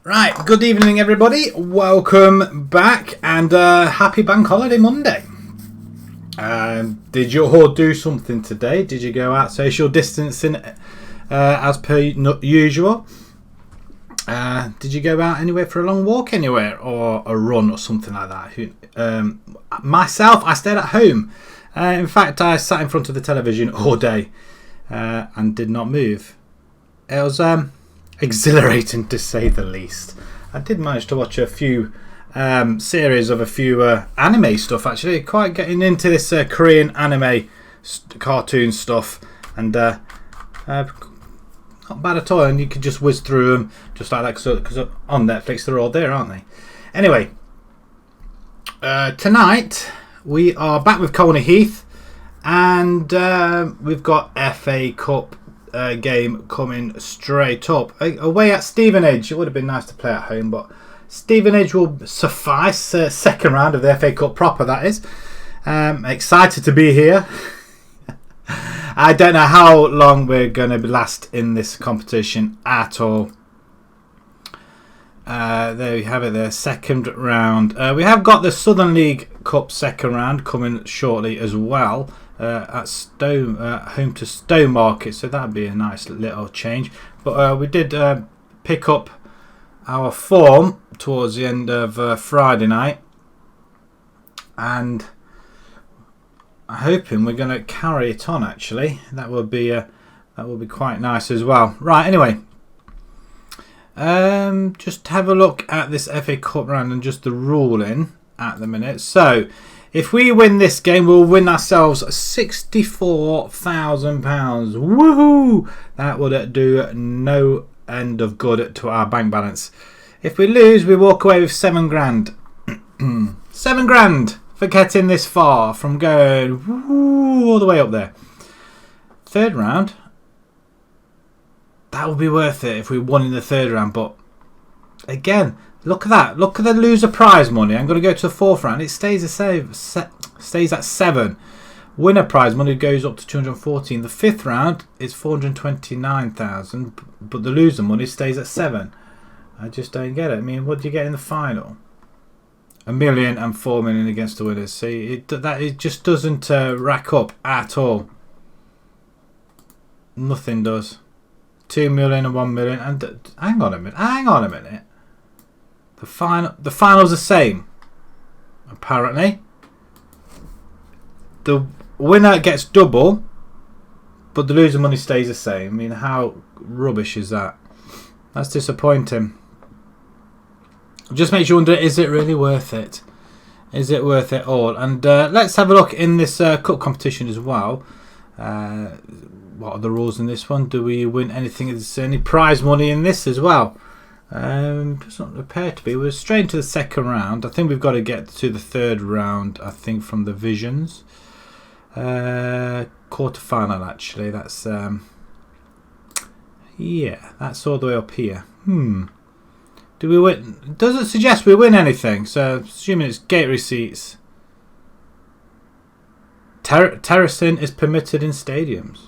Right, good evening everybody, welcome back and happy Bank Holiday Monday. Did you all do something today? Did you go out social distancing as per usual? Did you go out anywhere for a long walk anywhere or a run or something like that? Myself, I stayed at home. In fact, I sat in front of the television all day and did not move. It was exhilarating to say the least. I did manage to watch a few series of a few anime stuff actually. Quite getting into this Korean anime cartoon stuff, and not bad at all. And you could just whiz through them just like that because on Netflix they're all there, aren't they? Anyway, tonight we are back with Colney Heath, and we've got FA Cup game coming straight up away at Stevenage. It would have been nice to play at home, but Stevenage will suffice. Second round of the FA Cup proper, that is. Excited to be here. I don't know how long we're going to last in this competition at all. There we have it there, second round. We have got the Southern League Cup second round coming shortly as well. At home to Stowmarket, so that'd be a nice little change. But we did pick up our form towards the end of Friday night, and I'm hoping we're going to carry it on. Actually, that will be quite nice as well. Right. Anyway, just have a look at this FA Cup round and just the ruling at the minute. So, if we win this game, we'll win ourselves £64,000. Woohoo! That would do no end of good to our bank balance. If we lose, we walk away with £7,000. £7,000 for getting this far, from going all the way up there. Third round, that would be worth it if we won in the third round. But again, look at that. Look at the loser prize money. I'm going to go to the fourth round. It stays the same. Stays at 7. Winner prize money goes up to 214. The fifth round is 429,000, but the loser money stays at 7. I just don't get it. I mean, what do you get in the final? $1 million and $4 million against the winners. See, it just doesn't rack up at all. Nothing does. 2 million and 1 million. And hang on a minute. The final's the same, apparently. The winner gets double, but the loser money stays the same. I mean, how rubbish is that? That's disappointing. Just makes you wonder, is it really worth it? Is it worth it all? And let's have a look in this cup competition as well. What are the rules in this one? Do we win anything? Is there any prize money in this as well? Does not appear to be. We're straight into the second round. I think we've got to get to the third round, I think, from the Visions. Quarter final, actually. That's yeah, that's all the way up here. Do we win? It doesn't suggest we win anything, so assuming it's gate receipts. Terracing is permitted in stadiums.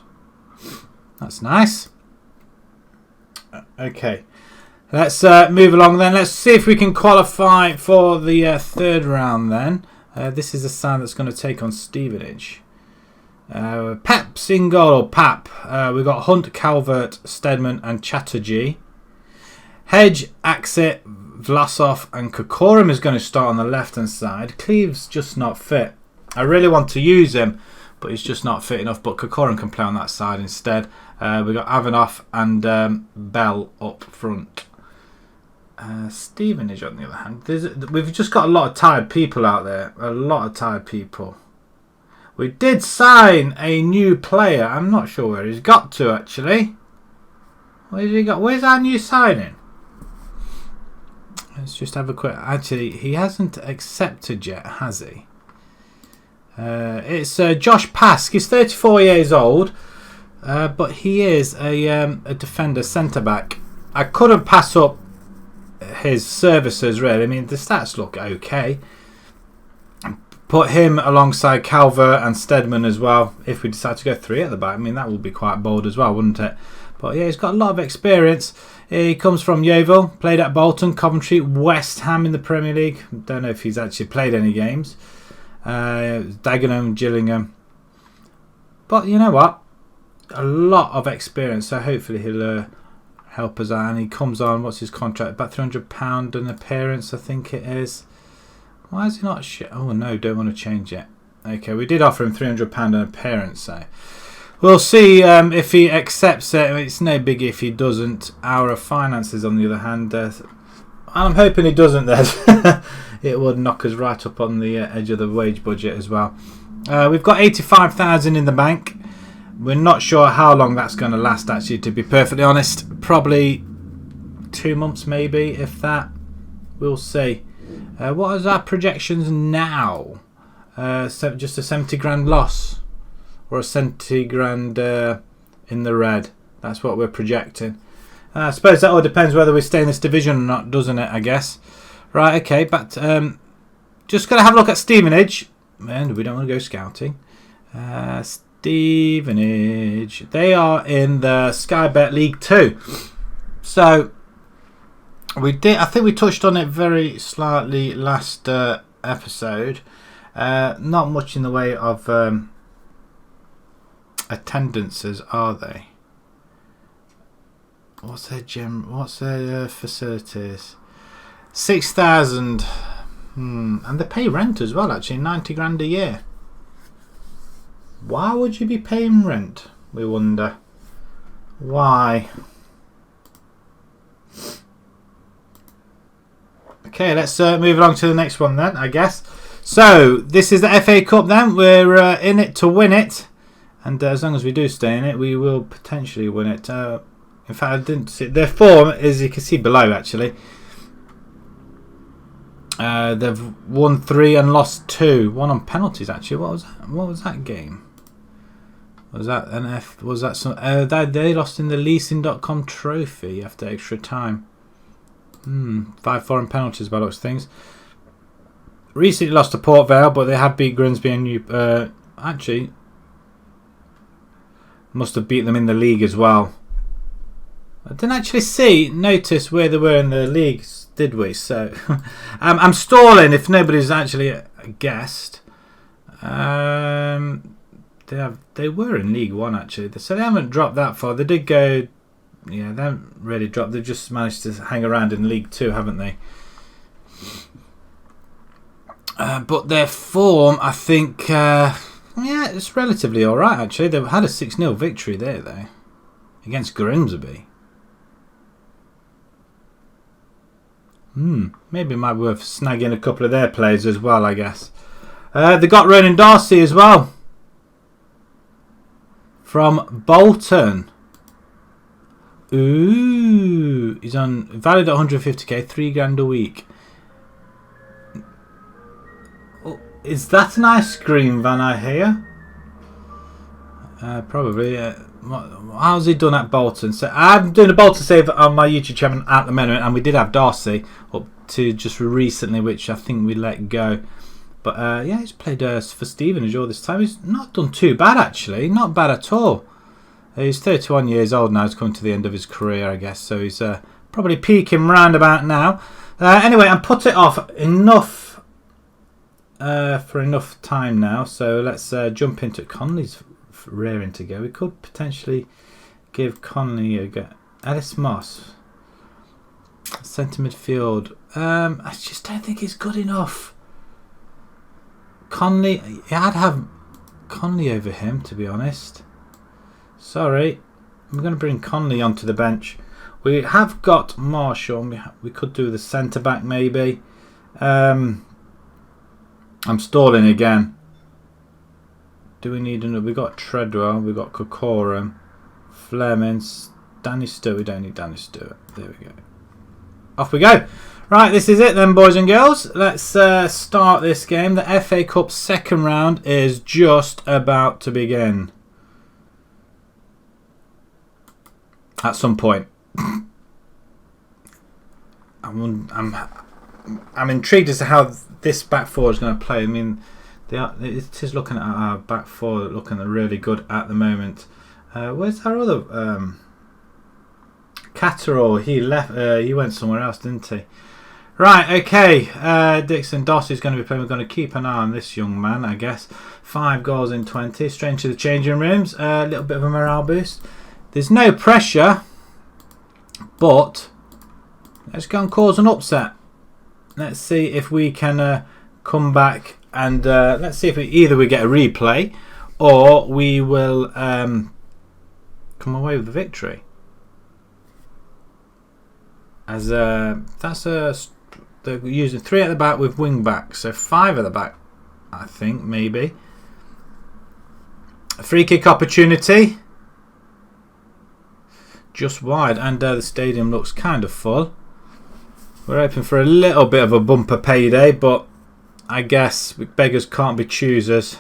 That's nice. Okay. Let's move along then. Let's see if we can qualify for the third round then. This is the side that's going to take on Stevenage. Pep's in goal, or Pap. We've got Hunt, Calvert, Stedman and Chatterjee. Hedge, Axit, Vlasov and Kokorum is going to start on the left-hand side. Cleave's just not fit. I really want to use him, but he's just not fit enough. But Kokorum can play on that side instead. We've got Avanoff and Bell up front. Stevenage, on the other hand, we've just got a lot of tired people out there. A lot of tired people. We did sign a new player. I'm not sure where he's got to, actually. Where's he got? Where's our new signing? Let's just have a quick... Actually, he hasn't accepted yet, has he? It's Josh Pask. He's 34 years old, but he is a defender, centre-back. I couldn't pass up his services, really. I mean, the stats look okay. Put him alongside Calvert and Stedman as well, if we decide to go 3 at the back. I mean, that would be quite bold as well, wouldn't it? But yeah, he's got a lot of experience. He comes from Yeovil, played at Bolton, Coventry, West Ham in the Premier League. Don't know if he's actually played any games. Dagenham, Gillingham. But you know what? A lot of experience, so hopefully he'll help us out. And he comes on, what's his contract? About £300 an appearance, I think it is. Why is he not oh no, don't want to change it. Okay, we did offer him £300 an appearance, so we'll see if he accepts it. It's no biggie if he doesn't. Our finances, on the other hand, I'm hoping he doesn't then. It would knock us right up on the edge of the wage budget as well. We've got 85,000 in the bank. We're not sure how long that's going to last, actually, to be perfectly honest. Probably 2 months, maybe, if that. We'll see. What is our projections now? Just a 70 grand loss, or a 70 grand in the red. That's what we're projecting. I suppose that all depends whether we stay in this division or not, doesn't it? I guess. Right. Okay. But just gonna have a look at Stevenage, and we don't want to go scouting. Stevenage. They are in the Sky Bet League 2. So we did. I think we touched on it very slightly last episode. Not much in the way of attendances, are they? What's their facilities? 6,000. And they pay rent as well, actually, 90 grand a year. Why would you be paying rent? We wonder. Why? Okay, let's move along to the next one then, I guess. So, this is the FA Cup then. We're in it to win it. And as long as we do stay in it, we will potentially win it. In fact, I didn't see their form, as you can see below, actually. They've won 3 and lost 2. 1 on penalties, actually. What was that game? Was that was that some? They lost in the leasing.com trophy after extra time. 5-4 on penalties by looks of things. Recently lost to Port Vale, but they have beat Grimsby and actually must have beat them in the league as well. I didn't actually notice where they were in the leagues, did we? So I'm stalling if nobody's actually guessed. They were in League 1 actually, so they haven't dropped that far. They did go, yeah, they haven't really dropped. They've just managed to hang around in League 2, haven't they? But their form, I think, yeah, it's relatively all right actually. They've had a 6-0 victory there though, against Grimsby. Maybe it might be worth snagging a couple of their players as well, I guess. They got Ronan Darcy as well from Bolton. Ooh, he's on valid at 150k, 3 grand a week. Oh, is that an ice cream van I hear? Probably. How's he done at Bolton? So I'm doing a Bolton save on my YouTube channel at the moment, and we did have Darcy up to just recently, which I think we let go. But yeah, he's played for Stevenage all this time. He's not done too bad actually, not bad at all. He's 31 years old now. He's coming to the end of his career, I guess. So he's probably peaking round about now. Anyway, and put it off enough for enough time now. So let's jump into Conley's rearing to go. We could potentially give Conley a go. Ellis Moss, centre midfield. I just don't think he's good enough. Conley, yeah, I'd have Conley over him, to be honest. Sorry, I'm going to bring Conley onto the bench. We have got Marshall. We could do the centre back maybe. I'm stalling again. Do we need another? We got Treadwell. We got Kokorum, Fleming, Danny Stewart. We don't need Danny Stewart. There we go. Off we go. Right, this is it then, boys and girls. Let's start this game. The FA Cup second round is just about to begin. At some point. I'm intrigued as to how this back four is going to play. I mean, it is looking at our back four looking really good at the moment. Where's our other Catterall, he left. He went somewhere else, didn't he? Right, okay. Dixon Doss is going to be playing. We're going to keep an eye on this young man, I guess. 5 goals in 20. Straight into the changing rooms. A little bit of a morale boost. There's no pressure, but let's go and cause an upset. Let's see if we can come back and let's see if either we get a replay or we will come away with the victory. As they're using 3 at the back with wing backs, so 5 at the back, I think, maybe. A free kick opportunity, just wide, and the stadium looks kind of full. We're hoping for a little bit of a bumper payday, but I guess beggars can't be choosers.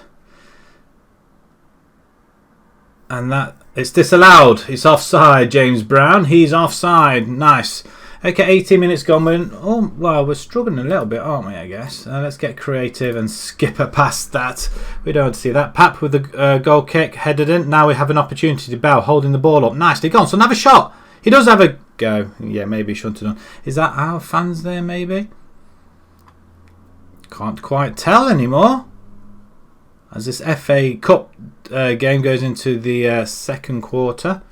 And that it's disallowed. It's offside, James Brown. He's offside. Nice. Okay, 18 minutes gone. We're struggling a little bit, aren't we, I guess? Let's get creative and skip past that. We don't want to see that. Pap with the goal kick, headed in. Now we have an opportunity to Bell, holding the ball up. Nicely gone. So have a shot. He does have a go. Yeah, maybe he shouldn't have done. Is that our fans there, maybe? Can't quite tell anymore. As this FA Cup game goes into the second quarter.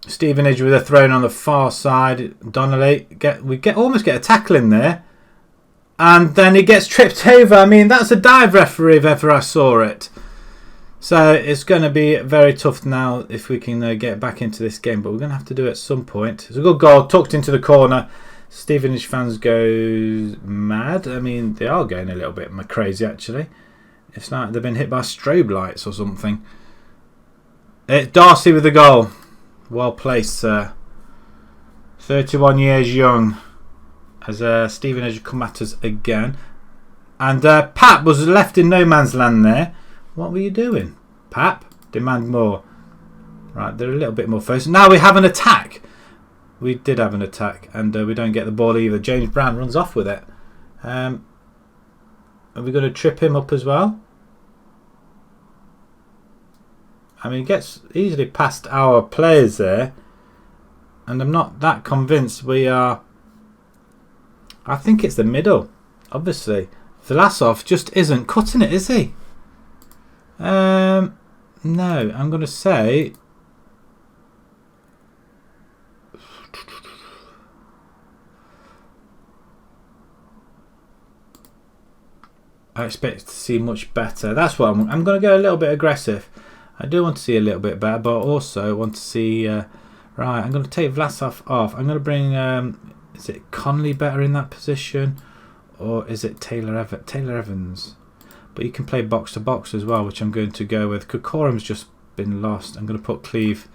Stevenage with a throw on the far side. Donnelly, almost get a tackle in there. And then he gets tripped over. I mean, that's a dive referee if ever I saw it. So it's going to be very tough now if we can get back into this game. But we're going to have to do it at some point. It's a good goal, tucked into the corner. Stevenage fans go mad. I mean, they are going a little bit crazy, actually. It's like they've been hit by strobe lights or something. It's Darcy with the goal. Well placed, sir. 31 years young. As Stevenage come at us again. And Pap was left in no man's land there. What were you doing, Pap? Demand more. Right, they're a little bit more focused. Now we have an attack. We did have an attack, and we don't get the ball either. James Brown runs off with it. Are we going to trip him up as well? I mean, he gets easily past our players there, and I'm not that convinced we are. I think it's the middle, obviously. Vlasov just isn't cutting it, is he? No, I'm going to say. I expect to see much better. That's what I'm going to go a little bit aggressive. I do want to see a little bit better, but also want to see. Right, I'm going to take Vlasov off. I'm going to bring. Is it Conley better in that position, or is it Taylor Evans? But you can play box to box as well, which I'm going to go with. Kokorum's just been lost. I'm going to put Cleve,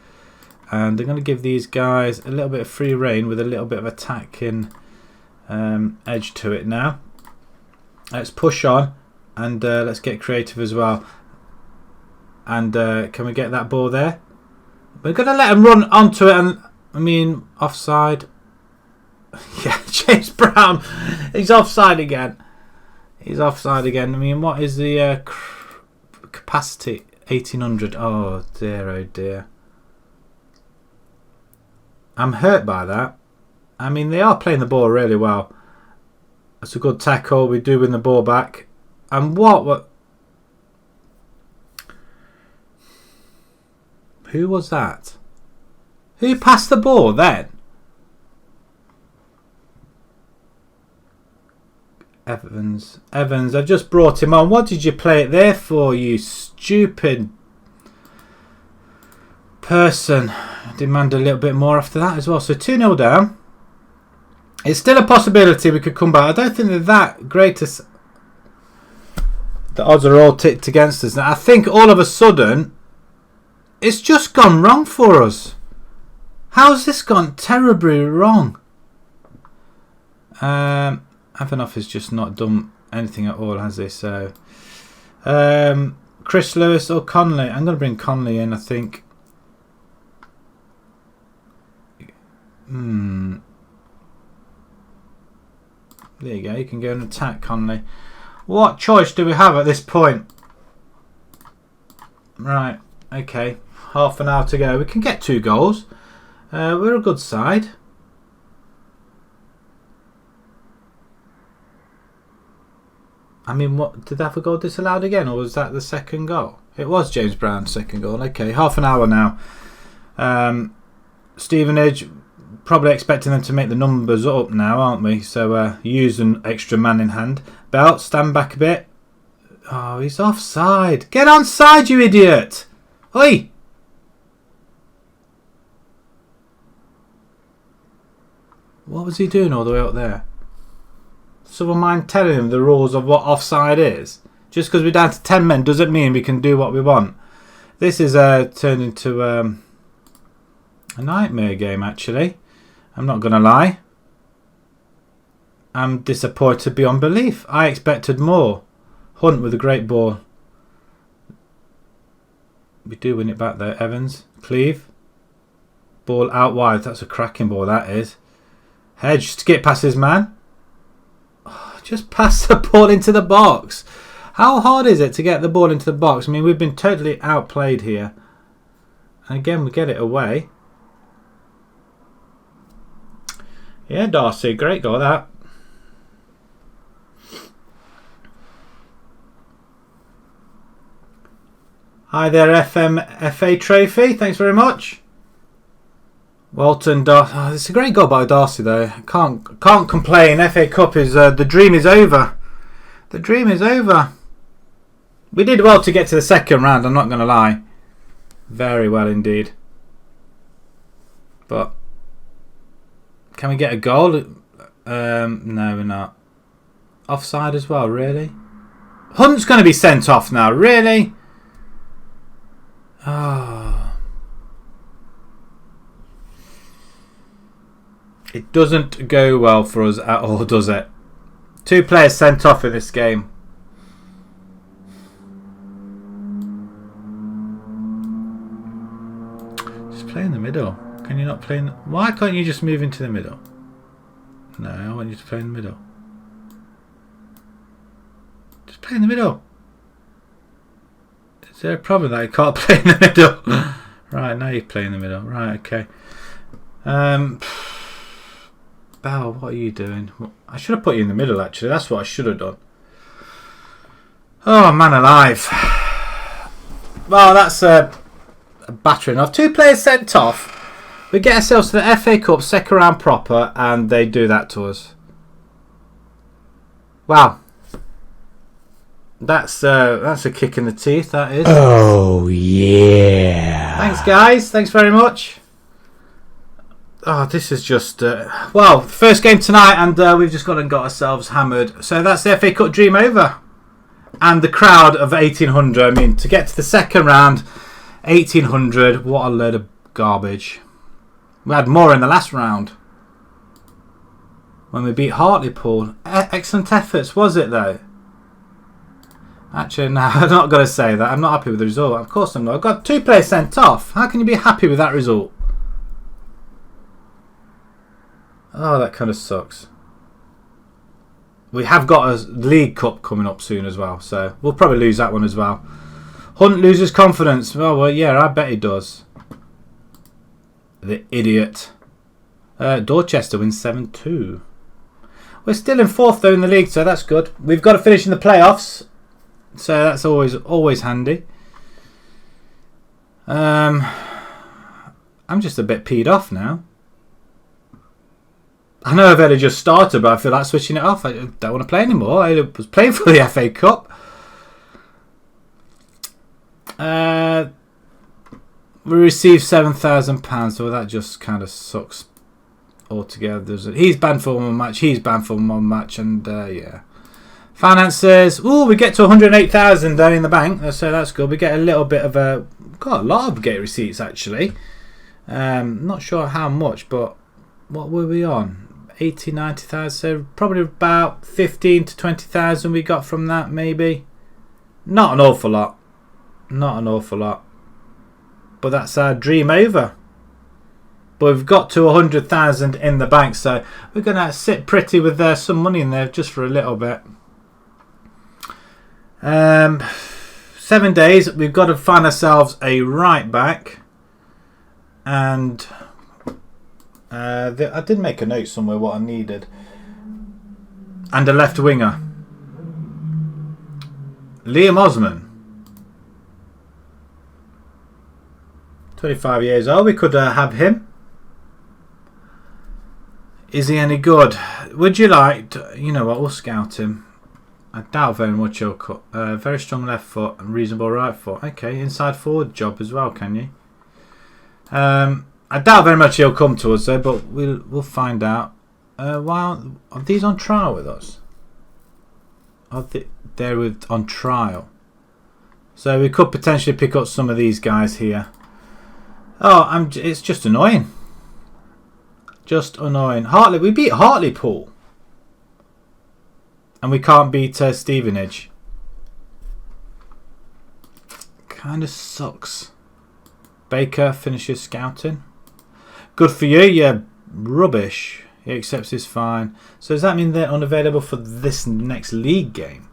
and I'm going to give these guys a little bit of free reign with a little bit of attacking edge to it now. Let's push on, and let's get creative as well. And can we get that ball there? We're going to let him run onto it, and I mean, offside. Yeah, James Brown, he's offside again. He's offside again. I mean, what is the capacity? 1800. Oh dear, oh dear. I'm hurt by that. I mean, they are playing the ball really well. That's a good tackle. We do win the ball back. And what? Who was that? Who passed the ball then? Evans, I've just brought him on. What did you play it there for, you stupid person? I demand a little bit more after that as well. So 2-0 down. It's still a possibility we could come back. I don't think they're that great. The odds are all ticked against us. Now, I think all of a sudden, it's just gone wrong for us. How's this gone terribly wrong? Avanoff has just not done anything at all, has he? So, Chris Lewis or Conley? I'm going to bring Conley in, I think. There you go. You can go and attack Conley. What choice do we have at this point? Right. Okay. Half an hour to go. We can get 2 goals. We're a good side. I mean, what did they have a goal disallowed again, or was that the second goal? It was James Brown's second goal. Okay, half an hour now. Stevenage, probably expecting them to make the numbers up now, aren't we? So use an extra man in hand. Belt, stand back a bit. Oh, he's offside. Get onside, you idiot! Oi! What was he doing all the way up there? Someone mind telling him the rules of what offside is? Just because we're down to 10 men doesn't mean we can do what we want. This is turned into a nightmare game, actually. I'm not going to lie. I'm disappointed beyond belief. I expected more. Hunt with a great ball. We do win it back there, Evans. Cleave. Ball out wide. That's a cracking ball, that is. Hedge, skip past his man. Oh, just pass the ball into the box. How hard is it to get the ball into the box? I mean, we've been totally outplayed here. And again, we get it away. Yeah, Darcy, great goal that. Hi there, FA Trophy. Thanks very much. Walton, oh, it's a great goal by Darcy though. Can't complain. FA Cup is the dream is over. The dream is over. We did well to get to the second round. I'm not going to lie. Very well indeed. But can we get a goal? No, we're not. Offside as well. Really? Hunt's going to be sent off now. Really? Oh. It doesn't go well for us at all, does it? 2 players sent off in this game. Just play in the middle. Can you not play in the... Why can't you just move into the middle? No, I want you to play in the middle. Just play in the middle. Is there a problem that I can't play in the middle? Right, now you play in the middle. Right, okay. Bell, what are you doing? I should have put you in the middle, actually. That's what I should have done. Oh, man alive. Well, that's a battering off. 2 players sent off. We get ourselves to the FA Cup second round proper, and they do that to us. Wow. That's a kick in the teeth, that is. Oh, yeah. Thanks, guys. Thanks very much. Oh, this is just... well, first game tonight, and we've just gone and got ourselves hammered. So that's the FA Cup dream over. And the crowd of 1,800. I mean, to get to the second round, 1,800. What a load of garbage. We had more in the last round. When we beat Hartlepool. Excellent efforts, was it, though? Actually, no, I'm not going to say that. I'm not happy with the result. Of course I'm not. I've got 2 players sent off. How can you be happy with that result? Oh, that kind of sucks. We have got a League Cup coming up soon as well, so we'll probably lose that one as well. Hunt loses confidence. Oh, well, yeah, I bet he does. The idiot. Dorchester wins 7-2. We're still in 4th, though, in the league, so that's good. We've got to finish in the playoffs. So that's always handy. I'm just a bit peed off now. I know I've only just started, but I feel like switching it off. I don't want to play anymore. I was playing for the FA Cup. We received £7,000, so that just kind of sucks altogether. He's banned for 1 match. He's banned for 1 match, and yeah. Finances. Ooh, we get to 108,000 down in the bank, so that's good. We get a little bit of a... Got a lot of gate receipts, actually. Not sure how much, but what were we on? 80, 90,000, so probably about 15 to 20,000 we got from that, maybe. Not an awful lot. Not an awful lot. But that's our dream over. But we've got to 100,000 in the bank, so we're going to sit pretty with some money in there just for a little bit. 7 days, we've got to find ourselves a right back, and I did make a note somewhere what I needed. And a left winger. Liam Osman. 25 years old. We could have him. Is he any good? Would you like to, you know what, we'll scout him. I doubt very much he'll cut. Very strong left foot and reasonable right foot. Okay, inside forward job as well, can you? I doubt very much he'll come to us though, but we'll find out. Are these on trial with us? They're on trial. So we could potentially pick up some of these guys here. Oh, it's just annoying. Just annoying. We beat Hartlepool. And we can't beat Stevenage. Kind of sucks. Baker finishes scouting. Good for you. Yeah, rubbish. He accepts his fine. So does that mean they're unavailable for this next league game?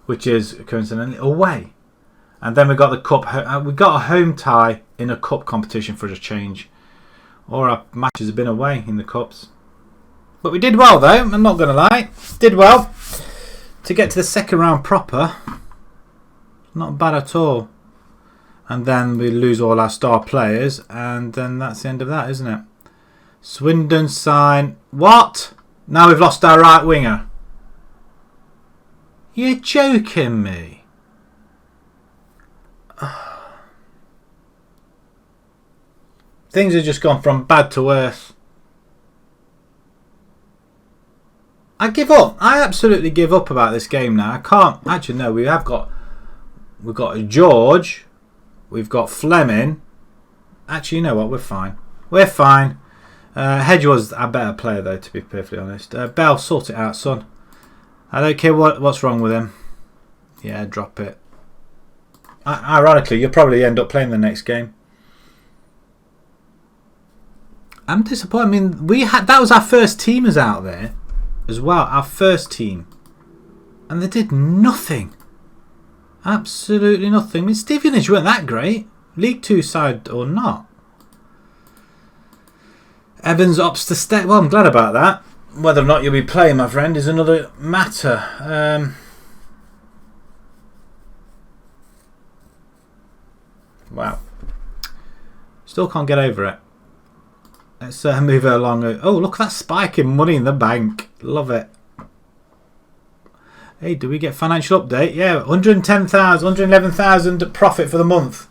Which is coincidentally away. And then we got the cup. We got a home tie in a cup competition for a change. All our matches have been away in the cups. But we did well though, I'm not going to lie. Did well. To get to the second round proper. Not bad at all. And then we lose all our star players. And then that's the end of that, isn't it? Swindon sign. What? Now we've lost our right winger. You're joking me. Things have just gone from bad to worse. I give up. I absolutely give up about this game now. I can't. Actually, no. We've got George. We've got Fleming. Actually, you know what? We're fine. We're fine. Hedge was a better player, though, to be perfectly honest. Bell, sort it out, son. I don't care what's wrong with him. Yeah, drop it. Ironically, you'll probably end up playing the next game. I'm disappointed. I mean, that was our first teamers out there as well. Our first team. And they did nothing. Absolutely nothing. I mean, Stevenage weren't that great. League 2 side or not. Evans opts to stay. Well, I'm glad about that. Whether or not you'll be playing, my friend, is another matter. Wow. Still can't get over it. Let's move it along. Oh, look at that spike in money in the bank. Love it. Hey, do we get financial update? Yeah, 110,000, 111,000 profit for the month.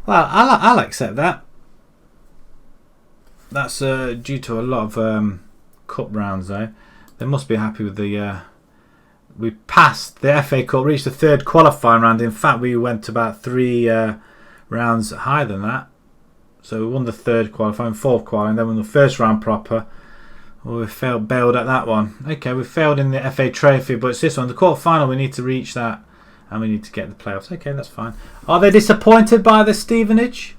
Well, I'll accept that. That's due to a lot of cup rounds, though. They must be happy with the... we passed the FA Cup, reached the third qualifying round. In fact, we went about 3 rounds higher than that. So we won the third qualifying, fourth qualifying, then won the first round proper. Well, we bailed at that one. Okay, we failed in the FA Trophy, but it's this one. The quarter final, we need to reach that. And we need to get the playoffs. Okay, that's fine. Are they disappointed by the Stevenage?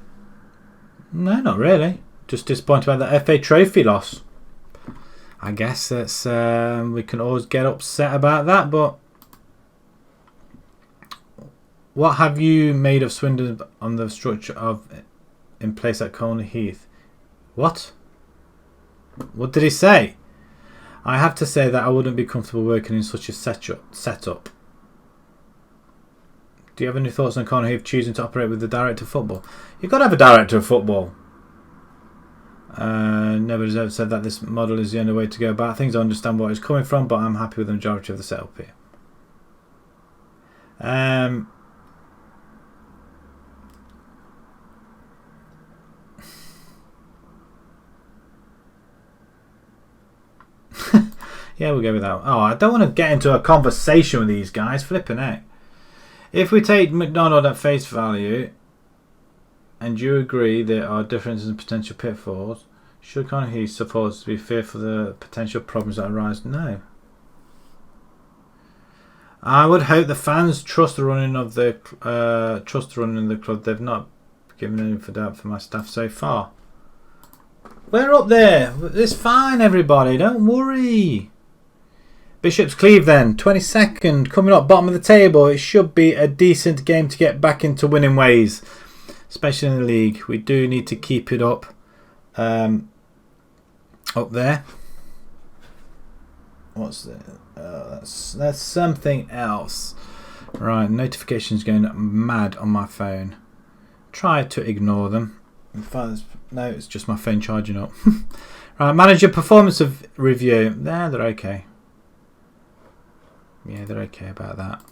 No, not really. Just disappointed by the FA Trophy loss. I guess that's we can always get upset about that, but what have you made of Swindon on the structure of in place at Colney Heath? What? What did he say? I have to say that I wouldn't be comfortable working in such a setup. Do you have any thoughts on Colney Heath choosing to operate with the director of football? You've got to have a director of football. Nobody's ever said that this model is the only way to go about things. I understand where it's coming from, but I'm happy with the majority of the setup here. Yeah, we'll go with that. Oh, I don't want to get into a conversation with these guys. Flipping heck. If we take McDonald at face value, and you agree there are differences in potential pitfalls, should Colney Heath supposed to be fearful of the potential problems that arise? No. I would hope the fans trust the running of the club. They've not given any for doubt for my staff so far. We're up there. It's fine, everybody. Don't worry. Bishop's Cleeve then, 22nd, coming up bottom of the table. It should be a decent game to get back into winning ways, especially in the league. We do need to keep it up. up there. What's it? That's something else. Right, notifications going mad on my phone. Try to ignore them. No, it's just my phone charging up. Right, manager performance of review. They're okay. Yeah, they're okay about that.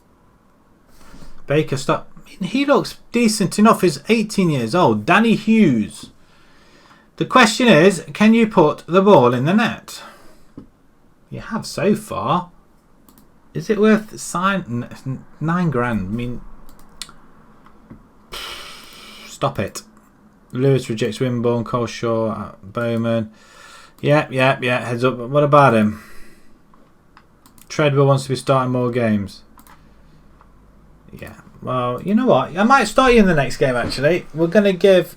Baker, stop. He looks decent enough. He's 18 years old. Danny Hughes. The question is, can you put the ball in the net? You have so far. Is it worth $9 grand? I mean, stop it. Lewis rejects Wimborne, Coleshaw, Bowman. Yeah. Heads up. What about him? Treadwell wants to be starting more games. Yeah. Well, you know what? I might start you in the next game, actually. We're going to give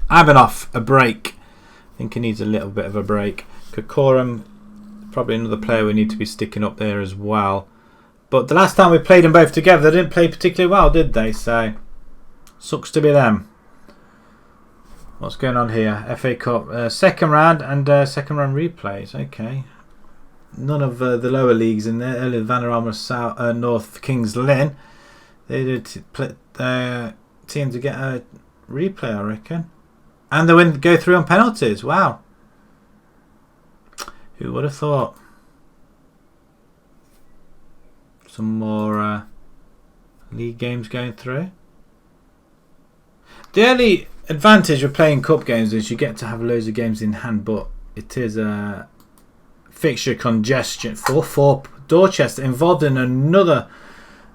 Ivanov a break. I think he needs a little bit of a break. Kokorum, probably another player we need to be sticking up there as well. But the last time we played them both together, they didn't play particularly well, did they? So, sucks to be them. What's going on here? FA Cup, second round and second round replays. Okay. None of the lower leagues in there. Earlier, Vanarama, South, North, Kings Lynn. They did team to get a replay, I reckon. And they go through on penalties. Wow. Who would have thought? Some more league games going through. The only advantage of playing cup games is you get to have loads of games in hand, but it is a fixture congestion for Dorchester involved in another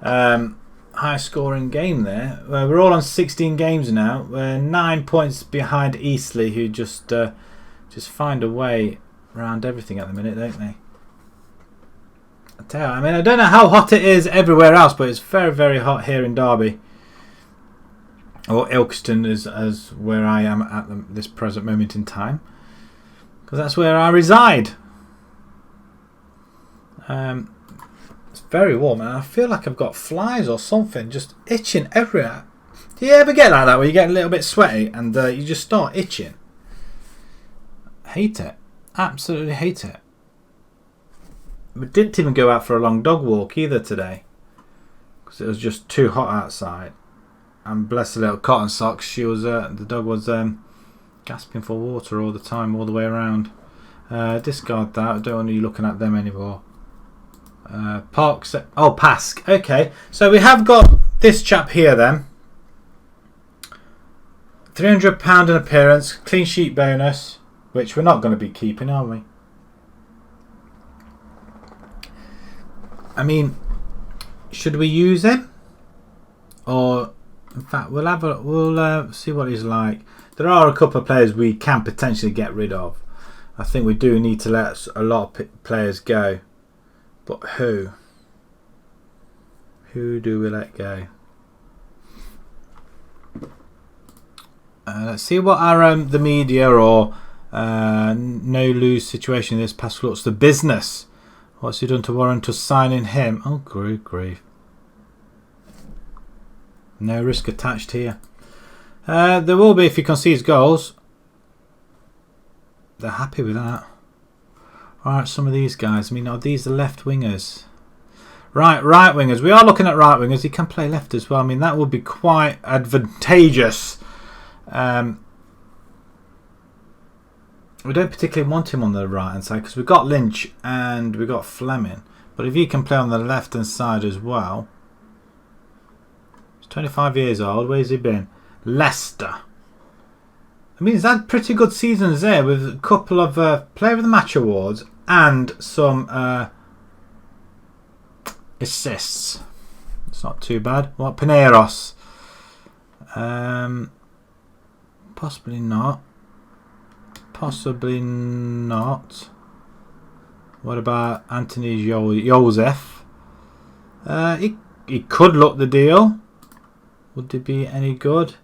high scoring game there. We're all on 16 games now. We're 9 points behind Eastleigh, who just find a way around everything at the minute, don't they? I tell you, I mean, I don't know how hot it is everywhere else, but it's very, very hot here in Derby. Or Ilkeston as where I am at this present moment in time. Because that's where I reside. It's very warm and I feel like I've got flies or something just itching everywhere. Do you ever get like that where you get a little bit sweaty and you just start itching? Hate it. Absolutely hate it. We didn't even go out for a long dog walk either today. Because it was just too hot outside. And bless the little cotton socks, she was the dog was gasping for water all the time, all the way around. Discard that. I don't want you looking at them anymore. Parks. Oh, Pask. Okay, so we have got this chap here then. £300 an appearance, clean sheet bonus, which we're not going to be keeping, are we? I mean, should we use him? Or in fact, we'll see what he's like. There are a couple of players we can potentially get rid of. I think we do need to let a lot of players go. But who? Who do we let go? Let's see what our the media or no lose situation in this past looks the business. What's he done to warrant us signing him? Oh, grief. No risk attached here. There will be if he concedes goals. They're happy with that. Alright, some of these guys. I mean, are these the left wingers? Right wingers. We are looking at right wingers. He can play left as well. I mean, that would be quite advantageous. We don't particularly want him on the right hand side because we've got Lynch and we've got Fleming. But if he can play on the left hand side as well. He's 25 years old. Where's he been? Leicester. I mean, he's had pretty good seasons there with a couple of Player of the Match awards and some assists. It's not too bad. What, Pineiros? Possibly not. Possibly not. What about Anthony Joseph? He could look the deal. Would it be any good?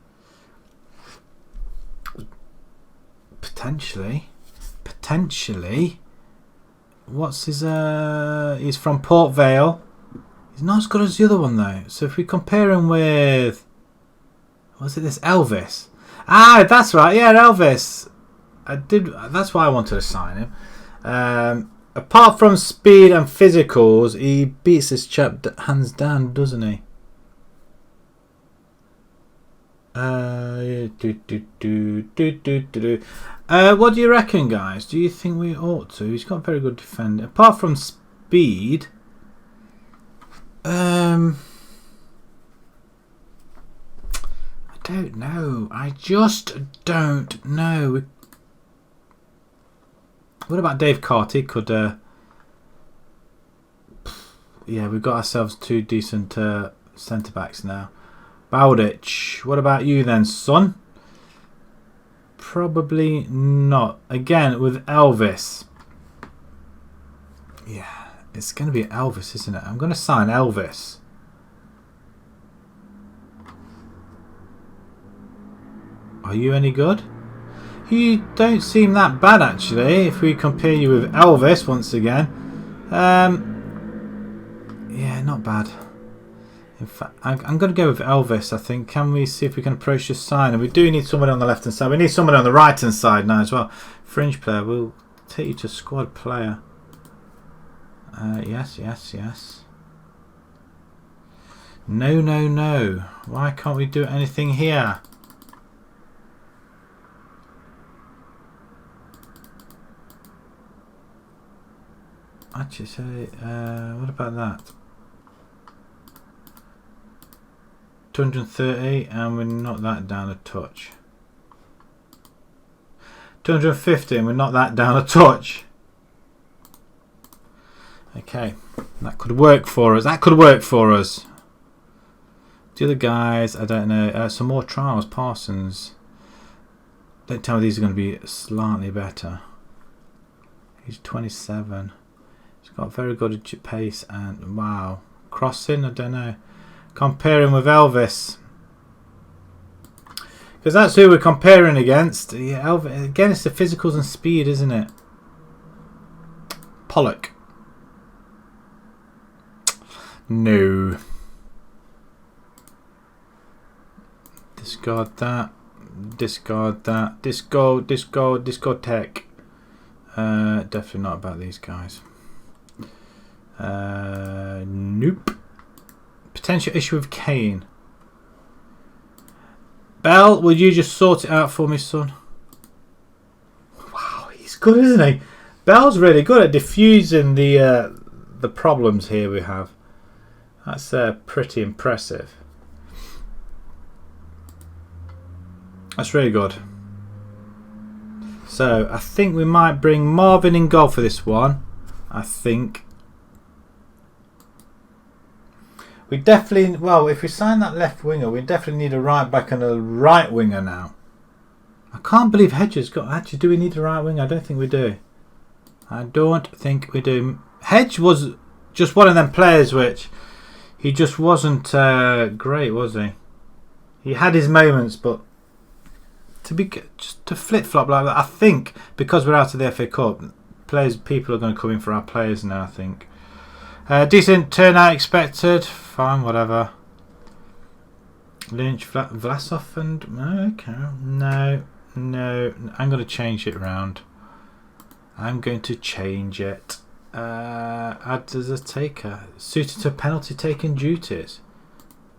Potentially. What's his he's from Port Vale. He's not as good as the other one though. So if we compare him with, was it this Elvis? Ah, that's right, yeah, Elvis. That's why I wanted to sign him. Apart from speed and physicals, he beats this chap hands down, doesn't he? What do you reckon, guys? Do you think we ought to? He's got very good defending. Apart from speed, I don't know. I just don't know. What about Dave Carty? Could yeah, we've got ourselves 2 decent centre backs now. Bowditch, what about you then, son? Probably not. Again, with Elvis. Yeah, it's going to be Elvis, isn't it? I'm going to sign Elvis. Are you any good? You don't seem that bad, actually, if we compare you with Elvis once again. Yeah, not bad. In fact, I'm going to go with Elvis, I think. Can we see if we can approach this sign? And we do need someone on the left-hand side. We need someone on the right-hand side now as well. Fringe player. We'll take you to squad player. Yes. No. Why can't we do anything here? Actually, what about that? 230, and we knock that down a touch. 250, and we knock that down a touch. Okay, that could work for us. The other guys, I don't know. Some more trials. Parsons. Don't tell me these are going to be slightly better. He's 27. He's got very good pace and wow. Crossing, I don't know. Comparing with Elvis, because that's who we're comparing against. Yeah, Elvis, again, it's the physicals and speed, isn't it? Pollock. No. Discard that. Discotheque. Definitely not about these guys. Nope. Potential issue with Kane. Bell, will you just sort it out for me, son? Wow, he's good, isn't he? Bell's really good at diffusing the problems here we have. That's pretty impressive. That's really good. So I think we might bring Marvin in goal for this one. I think. We definitely, well, if we sign that left winger, we definitely need a right back and a right winger now. I can't believe Hedges got. Actually, do we need a right winger? I don't think we do. I don't think we do. Hedge was just one of them players which he just wasn't great, was he? He had his moments, but just to flip flop like that, I think because we're out of the FA Cup, people are going to come in for our players now. I think. Decent turnout expected. Fine, whatever. Lynch, Vlasov and... Okay. No. I'm going to change it around. I'm going to change it. Add as a taker. Suited to penalty taking duties.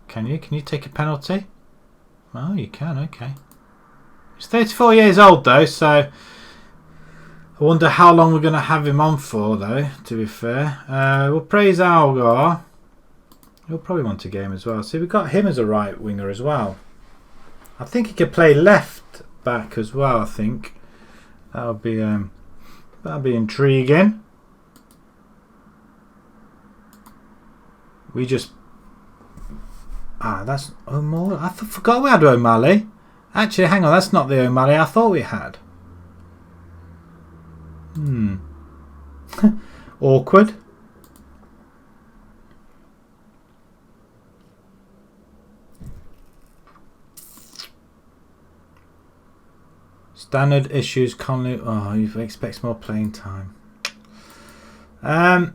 Can you take a penalty? Oh, you can. Okay. He's 34 years old, though, so... I wonder how long we're going to have him on for, though, to be fair. We'll praise Algar. He'll probably want a game as well. See, we've got him as a right winger as well. I think he could play left back as well, I think. That'll be intriguing. We just... that's O'Malley. I forgot we had O'Malley. Actually, hang on, that's not the O'Malley I thought we had. Awkward. Standard issues, Conley. Oh, he expects more playing time. I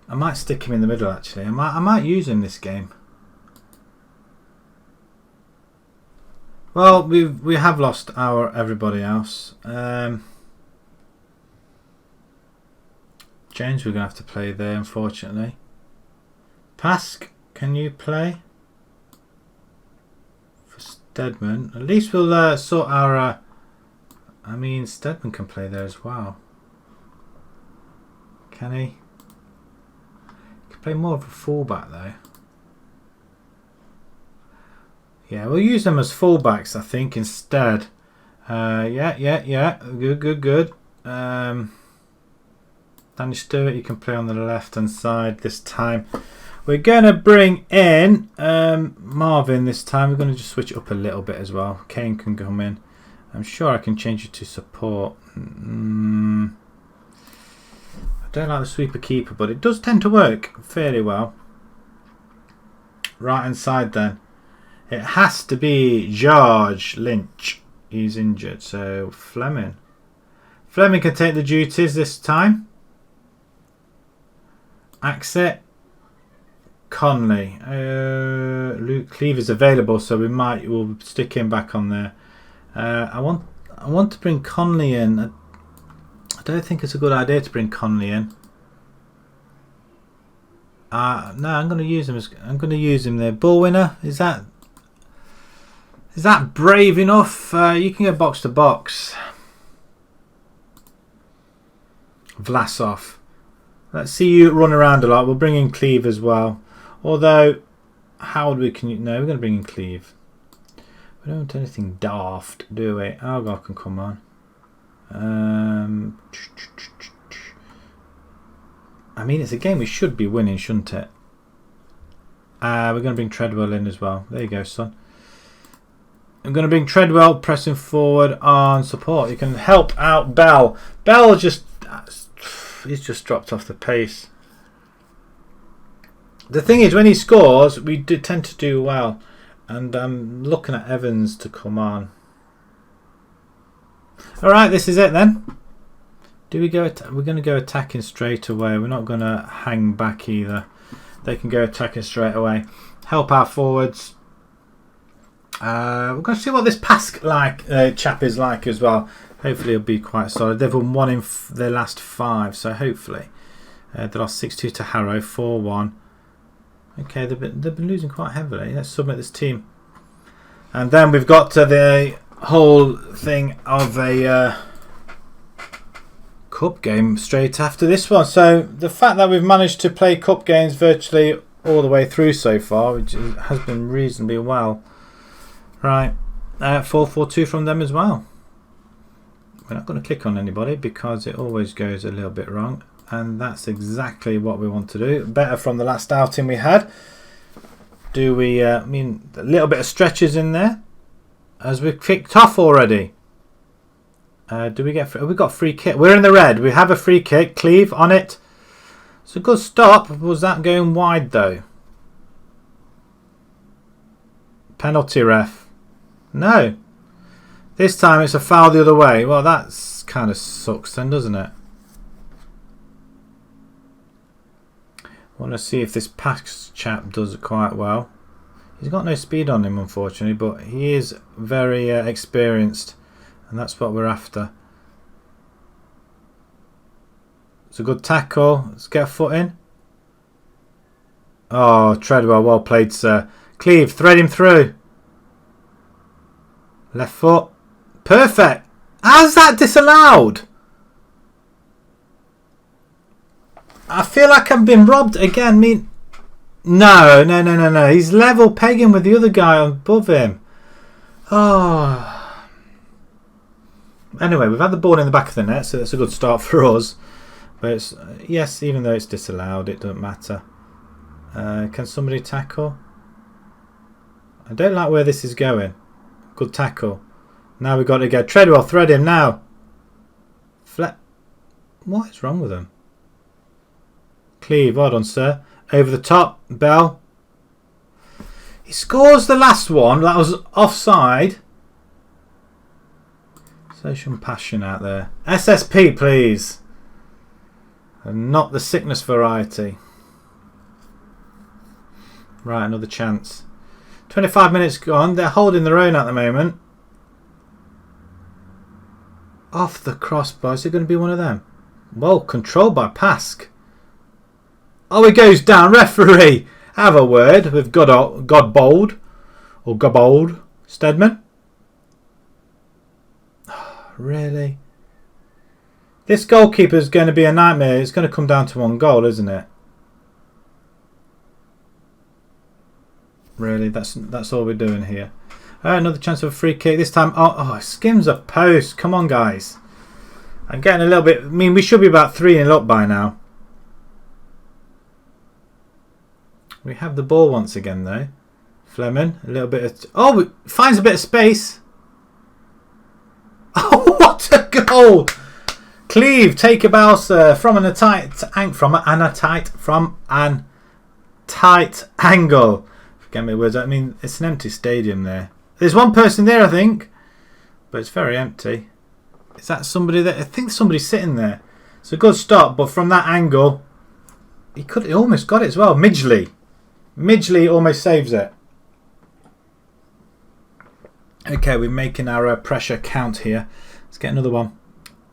might stick him in the middle. Actually, I might use him this game. Well, we have lost our everybody else. James, we're going to have to play there, unfortunately. Pask, can you play? For Stedman. At least we'll sort our... I mean, Stedman can play there as well. Can he? He can play more of a fullback, though. Yeah, we'll use them as fullbacks, I think, instead. Yeah. Good. Danny Stewart, you can play on the left-hand side this time. We're going to bring in Marvin this time. We're going to just switch it up a little bit as well. Kane can come in. I'm sure I can change it to support. I don't like the sweeper keeper, but it does tend to work fairly well. Right-hand side then. It has to be George Lynch. He's injured, so Fleming. Fleming can take the duties this time. Exit. Conley. Luke Cleave is available, so we'll stick him back on there. I want to bring Conley in. I don't think it's a good idea to bring Conley in. No, I'm going to use him. I'm going to use him there. Ball winner. Is that brave enough? You can go box to box. Vlasov. Let's see you run around a lot. We'll bring in Cleave as well. Although, Howard, we're going to bring in Cleave. We don't want anything daft, do we? Algar can come on. I mean, it's a game we should be winning, shouldn't it? We're going to bring Treadwell in as well. There you go, son. I'm going to bring Treadwell pressing forward on support. You can help out Bell. Bell he's just dropped off the pace. The thing is, when he scores, we do tend to do well. And I'm looking at Evans to come on. Alright, this is it then. Do we go? We're going to go attacking straight away. We're not going to hang back either. They can go attacking straight away. Help our forwards. We're going to see what this Pask chap is like as well. Hopefully he'll be quite solid. They've won 1 in their last 5, so hopefully. They lost 6-2 to Harrow, 4-1. Okay, they've been losing quite heavily. Let's submit this team. And then we've got the whole thing of a cup game straight after this one. So the fact that we've managed to play cup games virtually all the way through so far, which has been reasonably well. Right, 4-4-2 from them as well. We're not going to click on anybody because it always goes a little bit wrong. And that's exactly what we want to do. Better from the last outing we had. Do we, I mean, a little bit of stretches in there. As we've kicked off already. Do we get, we got free kick. We're in the red. We have a free kick. Cleave on it. It's a good stop. Was that going wide though? Penalty ref. No. This time it's a foul the other way. Well, that's kind of sucks then, doesn't it? I want to see if this Pax chap does it quite well. He's got no speed on him, unfortunately, but he is very experienced, and that's what we're after. It's a good tackle. Let's get a foot in. Oh, Treadwell, well played, sir. Cleave, thread him through. Left foot. Perfect. How's that disallowed? I feel like I've been robbed again. No. He's level pegging with the other guy above him. Oh. Anyway, we've had the ball in the back of the net, so that's a good start for us. But it's, yes, even though it's disallowed, it doesn't matter. Can somebody tackle? I don't like where this is going. Good tackle. Now we've got to get Treadwell. Thread him now. What is wrong with him? Cleave, well done, sir. Over the top, Bell. He scores the last one. That was offside. Social passion out there. SSP, please. And not the sickness variety. Right, another chance. 25 minutes gone. They're holding their own at the moment. Off the crossbar. Is it going to be one of them? Well, controlled by Pask. Oh, it goes down. Referee. Have a word with Godbold. Or Gobold. Stedman. Really? This goalkeeper is going to be a nightmare. It's going to come down to one goal, isn't it? Really, that's all we're doing here. Another chance of a free kick. This time, oh, skims a post. Come on, guys. I'm getting a little bit... I mean, we should be about 3-0 up by now. We have the ball once again, though. Fleming, a little bit of... Oh, finds a bit of space. Oh, what a goal! Cleave, take a bounce from an tight angle. Forget my words. I mean, it's an empty stadium there. There's one person there, I think, but it's very empty. Is that somebody that I think somebody's sitting there? It's a good stop, but from that angle, he almost got it as well. Midgley almost saves it. Okay, we're making our pressure count here. Let's get another one.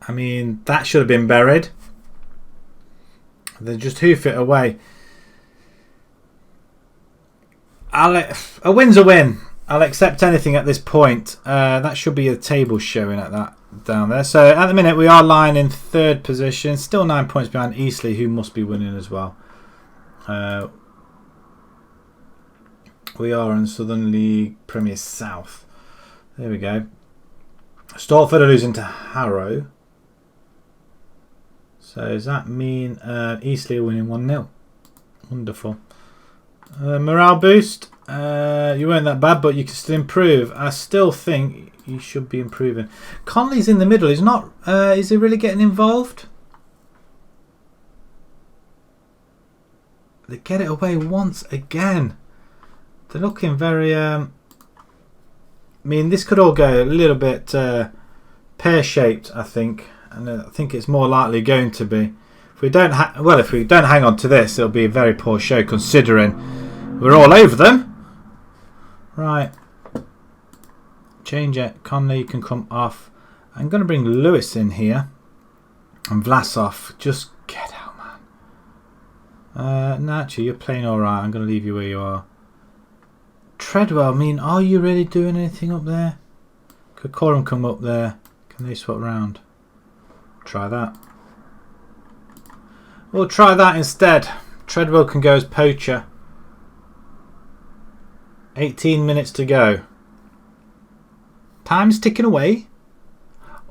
I mean, that should have been buried. They just hoof it away. A win's a win. I'll accept anything at this point. That should be a table showing at that down there. So at the minute we are lying in 3rd position. Still 9 points behind Eastleigh, who must be winning as well. We are in Southern League Premier South. There we go. Stortford are losing to Harrow. So does that mean Eastleigh are winning 1-0? Wonderful. Morale boost. You weren't that bad, but you can still improve. I still think you should be improving. Conley's in the middle. He's not. Is he really getting involved? They get it away once again. They're looking very... I mean, this could all go a little bit pear-shaped, I think. And I think it's more likely going to be. If we don't hang on to this, it'll be a very poor show, considering we're all over them. Right. Change it. Conley can come off. I'm going to bring Lewis in here. And Vlasov. Just get out, man. No, actually, you're playing alright. I'm going to leave you where you are. Treadwell, I mean, are you really doing anything up there? Could Coram come up there? Can they swap round? Try that. We'll try that instead. Treadwell can go as poacher. 18 minutes to go. Time's ticking away.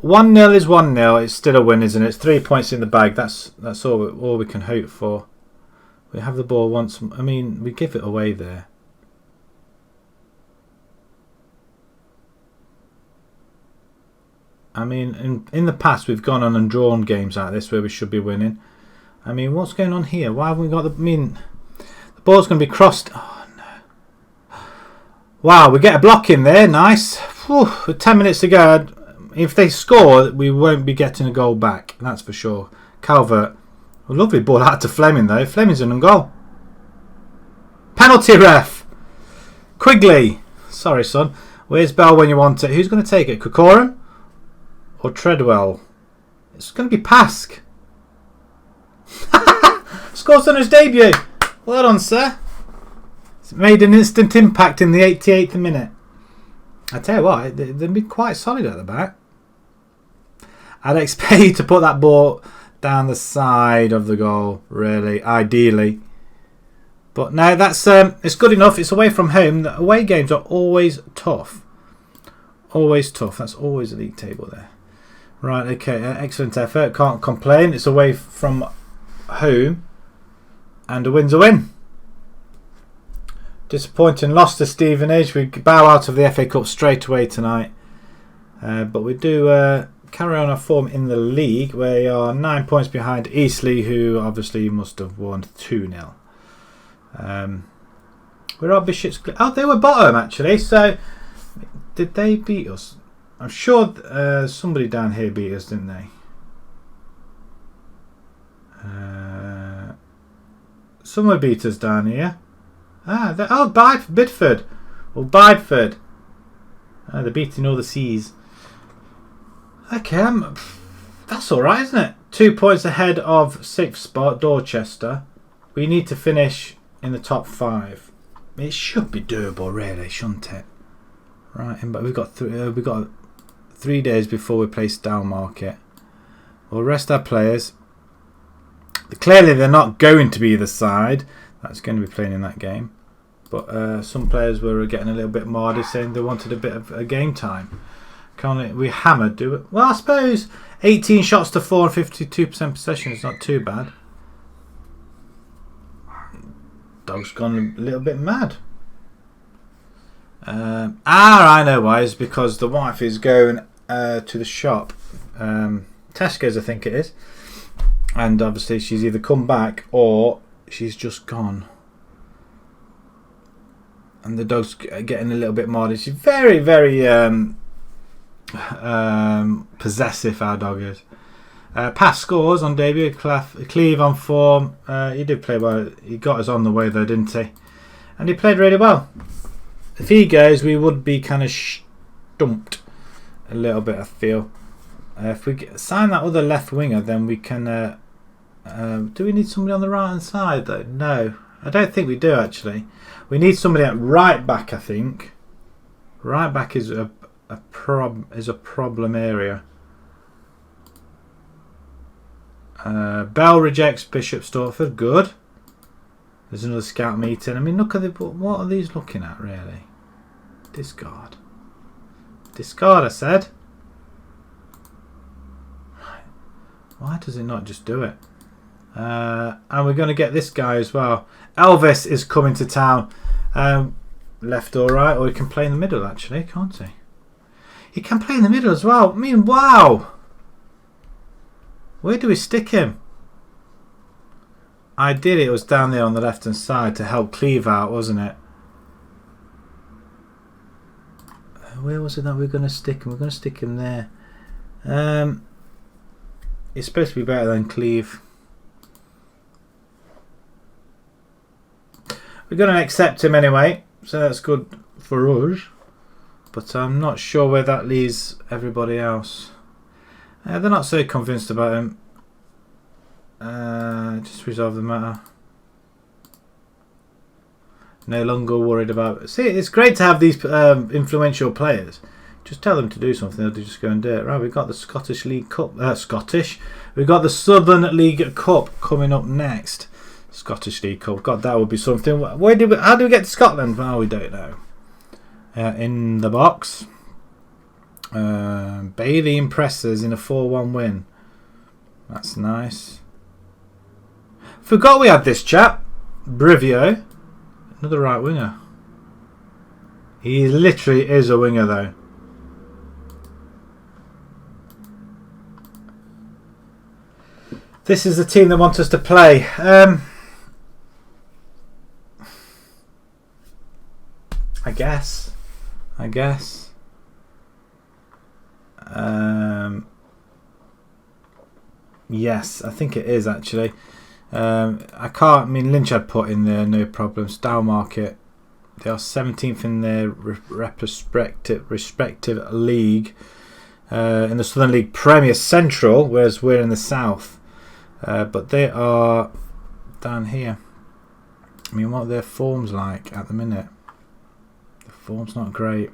1-0 is 1-0. It's still a win, isn't it? It's 3 points in the bag. That's all we can hope for. We have the ball once. I mean, we give it away there. I mean, in the past we've gone on and drawn games like this where we should be winning. I mean, what's going on here? Why haven't we got the... I mean, the ball's going to be crossed. Oh, no. Wow, we get a block in there. Nice. Whew, with 10 minutes to go. If they score, we won't be getting a goal back. That's for sure. Calvert. A lovely ball out to Fleming, though. Fleming's in on goal. Penalty ref. Quigley. Sorry, son. Where's Bell when you want it? Who's going to take it? Corcoran? Or Treadwell? It's going to be Pask. Scores on his debut. Well done, sir. It's made an instant impact in the 88th minute. I tell you what, they've been quite solid at the back. I'd expect you to put that ball down the side of the goal, really, ideally. But no, that's it's good enough. It's away from home. The away games are always tough. Always tough. That's always a league table there. Right, okay, excellent effort. Can't complain. It's away from home. And a win's a win. Disappointing loss to Stevenage. We bow out of the FA Cup straight away tonight. But we do carry on our form in the league. We are 9 points behind Eastleigh, who obviously must have won 2-0. Where are Bishops? Oh, they were bottom actually. So, did they beat us? I'm sure somebody down here beat us, didn't they? Someone beat us down here. Bidford. Well, Bideford. They're beating all the C's. Okay, that's all right, isn't it? 2 points ahead of 6th spot, Dorchester. We need to finish in the top 5. It should be doable, really, shouldn't it? Right, but we've got 3 days before we play Stowmarket. We'll rest our players. Clearly, they're not going to be either side. That's going to be playing in that game. But some players were getting a little bit mardy, saying they wanted a bit of a game time. Can't we hammered do it? Well, I suppose 18 shots to 4 and 52% possession is not too bad. Dog's gone a little bit mad. I know why. It's because the wife is going to the shop. Tesco's, I think it is. And obviously she's either come back or she's just gone. And the dog's getting a little bit mardy. She's very, very possessive, our dog is. Past scores on debut. Cleve on form. He did play well. He got us on the way though, didn't he? And he played really well. If he goes, we would be kind of stumped a little bit, I feel. If we sign that other left winger, then we can... do we need somebody on the right hand side though? No, I don't think we do actually. We need somebody at right back, I think. Right back is a problem area. Bell rejects Bishop Stortford. Good. There's another scout meeting. I mean, look at what are these looking at really? Discard. Discard, I said. Right. Why does it not just do it? And we're going to get this guy as well. Elvis is coming to town. Left or right, or he can play in the middle actually, can't he? He can play in the middle as well. I mean, wow. Where do we stick him? Ideally, it was down there on the left hand side to help Cleve out, wasn't it? Where was it that we were going to stick him? We're going to stick him there. It's supposed to be better than Cleve. We're going to accept him anyway, so that's good for us. But I'm not sure where that leaves everybody else. They're not so convinced about him. Just resolve the matter. No longer worried about it. See, it's great to have these influential players. Just tell them to do something, they'll just go and do it. Right, we've got the Scottish League Cup. We've got the Southern League Cup coming up next. Scottish League Cup. God, that would be something. How do we get to Scotland? Well, we don't know. In the box. Bailey impresses in a 4-1 win. That's nice. Forgot we had this chap. Brivio. Another right winger. He literally is a winger though. This is the team that wants us to play. I guess. Yes, I think it is actually. I can't. I mean, Lynch had put in there no problem. Stowmarket, they are 17th in their respective league. In the Southern League Premier Central, whereas we're in the South. But they are down here. I mean, what are their forms like at the minute? The form's not great.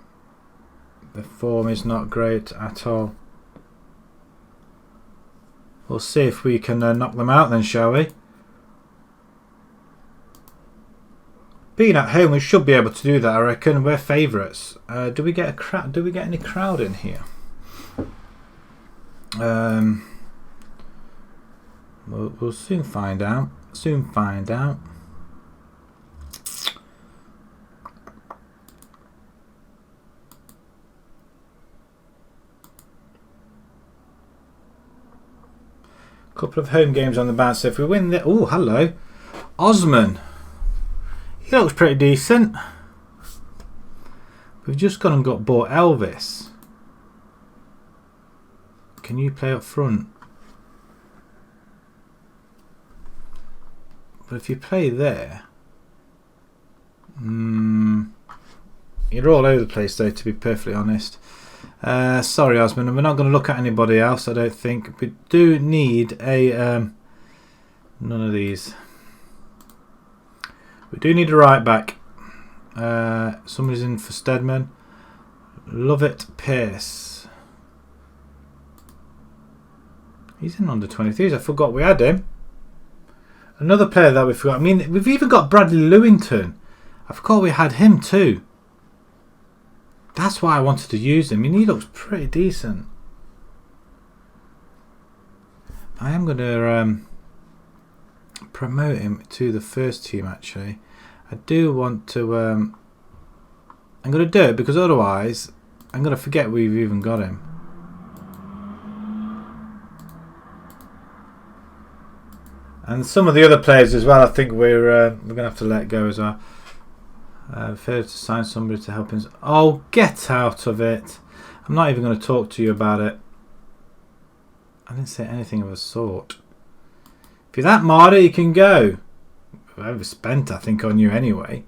The form is not great at all. We'll see if we can knock them out then, shall we? Being at home, we should be able to do that, I reckon. We're favourites. Do we get a crowd? Do we get any crowd in here? We'll soon find out. Couple of home games on the bounce. So if we win the... Oh, hello. Osman. He looks pretty decent. We've just gone and bought Elvis. Can you play up front? But if you play there... you're all over the place though, to be perfectly honest. Sorry, Osman, we're not going to look at anybody else, I don't think. We do need a... none of these. We do need a right back. Somebody's in for Stedman. Lovett Pearce. He's in under 23s. I forgot we had him. Another player that we forgot. I mean, we've even got Bradley Lewington. I forgot we had him too. That's why I wanted to use him. I mean, he looks pretty decent. I am going to promote him to the first team, actually. I do want to... I'm going to do it because otherwise I'm going to forget we've even got him. And some of the other players as well, I think we're going to have to let go as well. Fair to sign somebody to help him. Oh, get out of it. I'm not even going to talk to you about it. I didn't say anything of a sort. If you're that martyr, you can go. I've overspent, I think, on you anyway.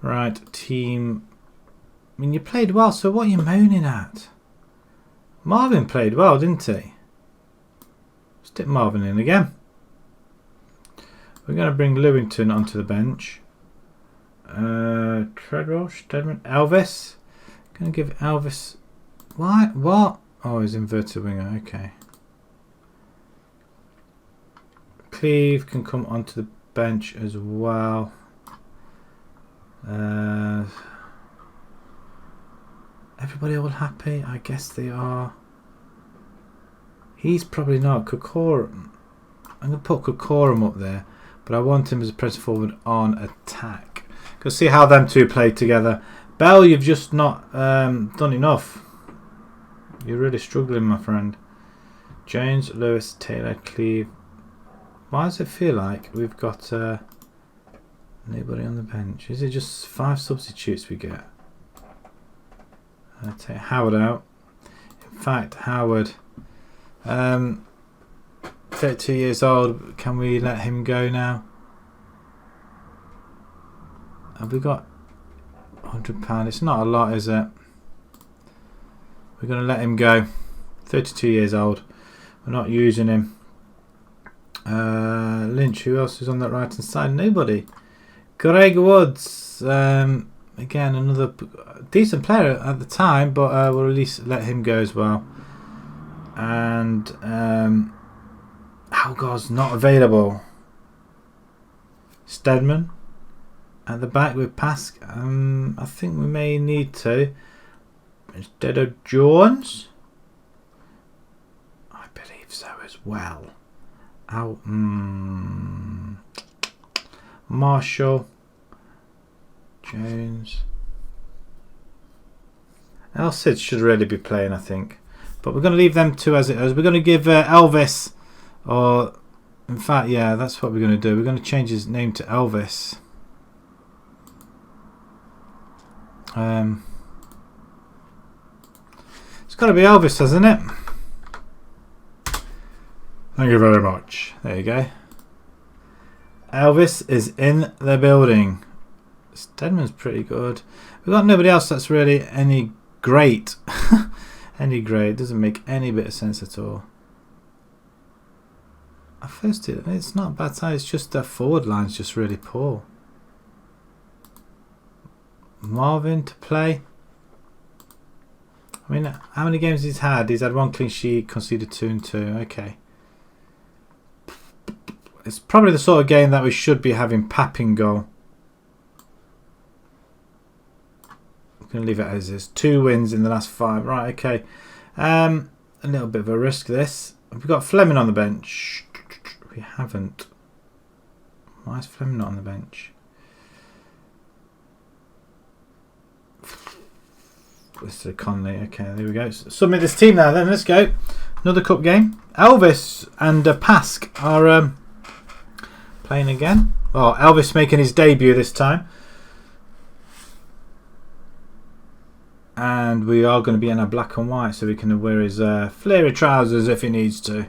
Right, team. I mean, you played well, so what are you moaning at? Marvin played well, didn't he? Stick Marvin in again. We're going to bring Lewington onto the bench. Treadwell, Stedman, Elvis. Going to give Elvis... Why? What? Oh, he's inverted winger. Okay. Cleve can come onto the bench as well. Everybody all happy? I guess they are. He's probably not. Kokorum. I'm going to put Kokorum up there, but I want him as a press forward on attack. Go see how them two play together. Bell, you've just not done enough. You're really struggling, my friend. Jones, Lewis, Taylor, Cleve. Why does it feel like we've got nobody on the bench? Is it just 5 substitutes we get? I'll take Howard out. In fact, Howard, 32 years old. Can we let him go now? Have we got £100? It's not a lot, is it? We're going to let him go. 32 years old. We're not using him. Lynch, who else is on that right hand side? Nobody. Greg Woods, again another decent player at the time, but we'll at least let him go as well. And Algar's not available. Stedman at the back with Pask. I think we may need to instead of Jones. I believe so as well. Marshall, Jones. Sid should really be playing, I think, but we're going to leave them two as it is. We're going to give Elvis, or in fact, yeah, that's what we're going to do. We're going to change his name to Elvis. It's got to be Elvis, hasn't it? Thank you very much. There you go. Elvis is in the building. Stedman's pretty good. We've got nobody else that's really any great. Any great. Doesn't make any bit of sense at all. At first, it's not a bad side. It's just their forward line's just really poor. Marvin to play. I mean, how many games he's had? He's had 1 clean sheet, conceded 2 and 2. Okay. It's probably the sort of game that we should be having Pap in goal. I'm going to leave it as is. 2 wins in the last 5. Right, okay. A little bit of a risk this. Have we got Fleming on the bench? We haven't. Why is Fleming not on the bench? Mr. Conley. Okay, there we go. Submit this team now then. Let's go. Another cup game. Elvis and Pask are... playing again. Oh, Elvis making his debut this time. And we are going to be in a black and white, so we can wear his flary trousers if he needs to.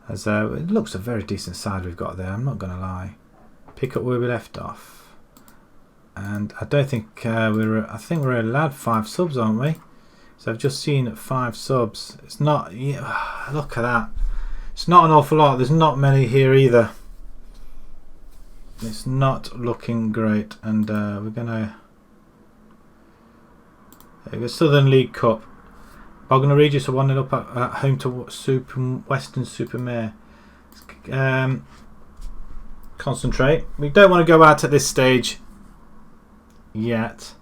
As it looks a very decent side we've got there, I'm not going to lie. Pick up where we left off. And I don't think I think we're allowed 5 subs, aren't we? So I've just seen 5 subs. It's not... Yeah, look at that. It's not an awful lot. There's not many here either. It's not looking great. And we're going to... There we go. Southern League Cup. Bognor Regis are 1-0 up at home to Western Supermare. Concentrate. We don't want to go out at this stage yet.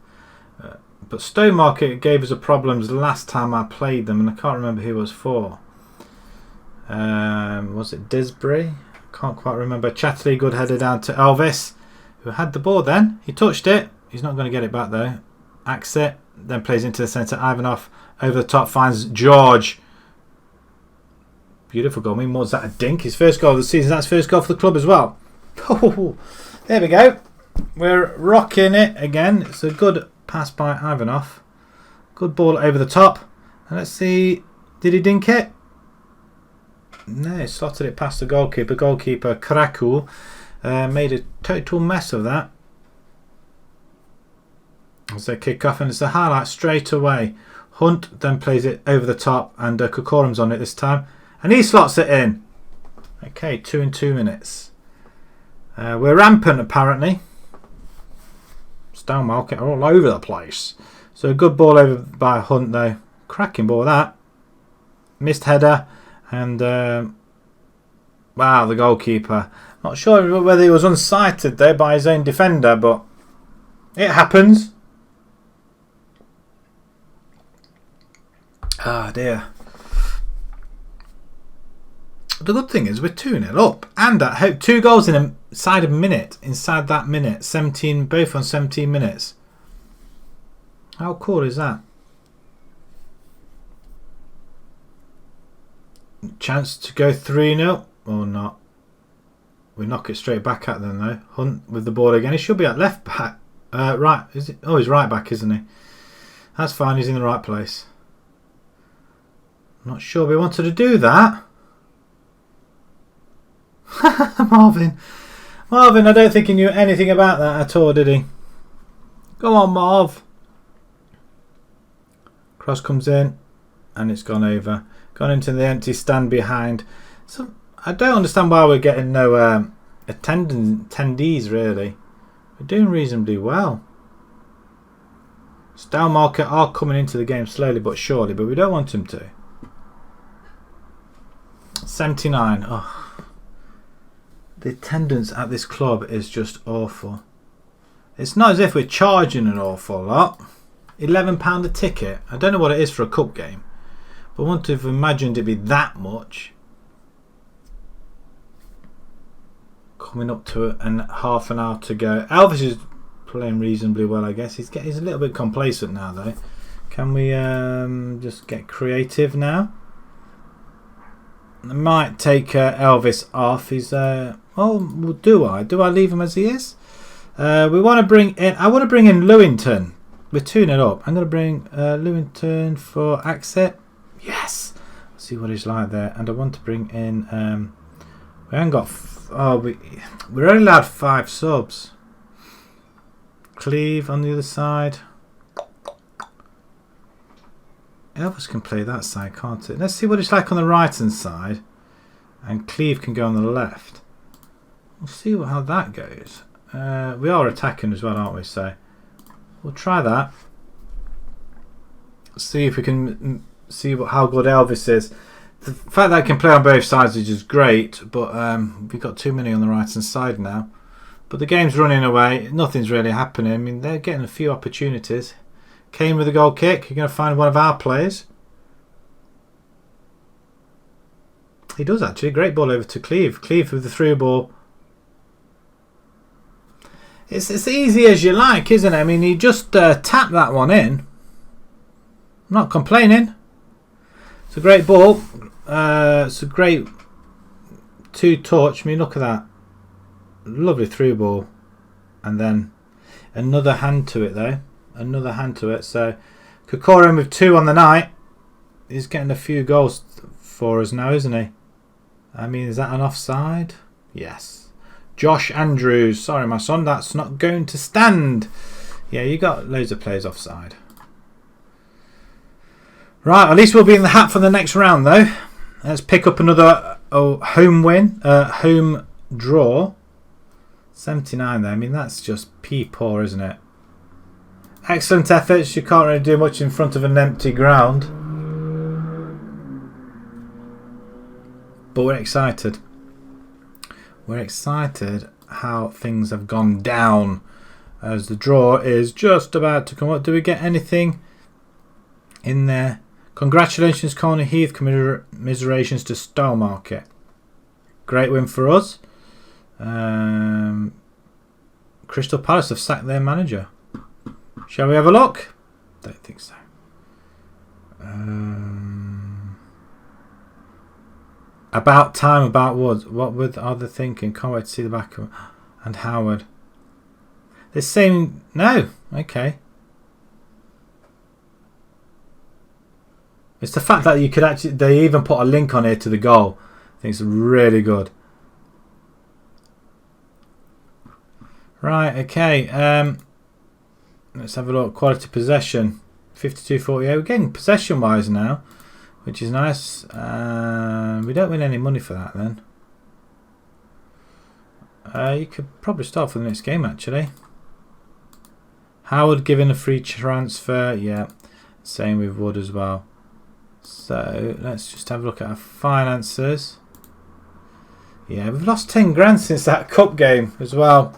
But Stowmarket gave us a problems last time I played them, and I can't remember who it was for. Was it Disbury? Can't quite remember. Chatterley, good header down to Elvis, who had the ball then. He touched it. He's not going to get it back though. Acts it, then plays into the centre. Ivanov over the top, finds George. Beautiful goal. I mean, was that a dink? His first goal of the season. That's first goal for the club as well. Oh, there we go. We're rocking it again. It's a good pass by Ivanov. Good ball over the top. And let's see. Did he dink it? No, he slotted it past the goalkeeper. Goalkeeper Kraku made a total mess of that. As they kick off, and it's a highlight straight away. Hunt then plays it over the top, and Kokorum's on it this time. And he slots it in. Okay, 2 in 2 minutes. We're rampant apparently. Stowmarket are all over the place. So a good ball over by Hunt though. Cracking ball that. Missed header. And wow, the goalkeeper. Not sure whether he was unsighted there by his own defender, but it happens. Ah dear. The good thing is we're 2-0 up, and at home, 2 goals inside a minute. Inside that minute, 17, both on 17 minutes. How cool is that? Chance to go 3-0 or not? We knock it straight back at them though. Hunt with the ball again. He should be at left back. Right, is it? Oh, he's right back, isn't he? That's fine. He's in the right place. Not sure we wanted to do that. Marvin, I don't think he knew anything about that at all, did he? Go on, Marv. Cross comes in, and it's gone over. Gone into the empty stand behind. So I don't understand why we're getting no attendees really. We're doing reasonably well. Stowmarket are coming into the game slowly but surely, but we don't want them to. 79. Oh. The attendance at this club is just awful. It's not as if we're charging an awful lot. £11 a ticket. I don't know what it is for a cup game, but I wouldn't have imagined it'd be that much. Coming up to it and half an hour to go. Elvis is playing reasonably well, I guess. He's a little bit complacent now though. Can we just get creative now? I might take Elvis off. He's oh, do I leave him as he is? We want to bring in. I want to bring in Lewington. We're 2-0 up. I'm going to bring Lewington for Axet. Yes. Let's see what he's like there. And I want to bring in. We haven't got. We're only allowed 5 subs. Cleve on the other side. Elvis can play that side, can't it? Let's see what it's like on the right hand side. And Cleve can go on the left. We'll see how that goes. We are attacking as well, aren't we? So we'll try that. See if we can see how good Elvis is. The fact that I can play on both sides is just great, but we've got too many on the right hand side now. But the game's running away. Nothing's really happening. I mean, they're getting a few opportunities. Kane with a goal kick. You're going to find one of our players. He does actually. Great ball over to Cleve. Cleve with the through ball. It's as easy as you like, isn't it? I mean, you just tap that one in. I'm not complaining. It's a great ball. It's a great 2-touch. I mean, look at that. Lovely through ball. And then another hand to it, though. Another hand to it. So Kokorin with 2 on the night. He's getting a few goals for us now, isn't he? I mean, is that an offside? Yes. Josh Andrews. Sorry, my son. That's not going to stand. Yeah, you got loads of players offside. Right, at least we'll be in the hat for the next round, though. Let's pick up another home win, home draw. 79 there. I mean, that's just pea poor, isn't it? Excellent efforts. You can't really do much in front of an empty ground. But we're excited. We're excited how things have gone down as the draw is just about to come up. Do we get anything in there? Congratulations, Colney Heath. Commiserations to Stowmarket. Great win for us. Crystal Palace have sacked their manager. Shall we have a look? Don't think so. About time, about Woods. What are they thinking? Can't wait to see the back of and Howard. They're saying no. Okay. It's the fact that you could actually. They even put a link on here to the goal. I think it's really good. Right. Okay. Let's have a look. Quality possession. 52-48. We're getting possession wise now, which is nice. We don't win any money for that then. You could probably start for the next game actually. Howard given a free transfer. Yeah. Same with Wood as well. So let's just have a look at our finances. Yeah, we've lost 10 grand since that cup game as well,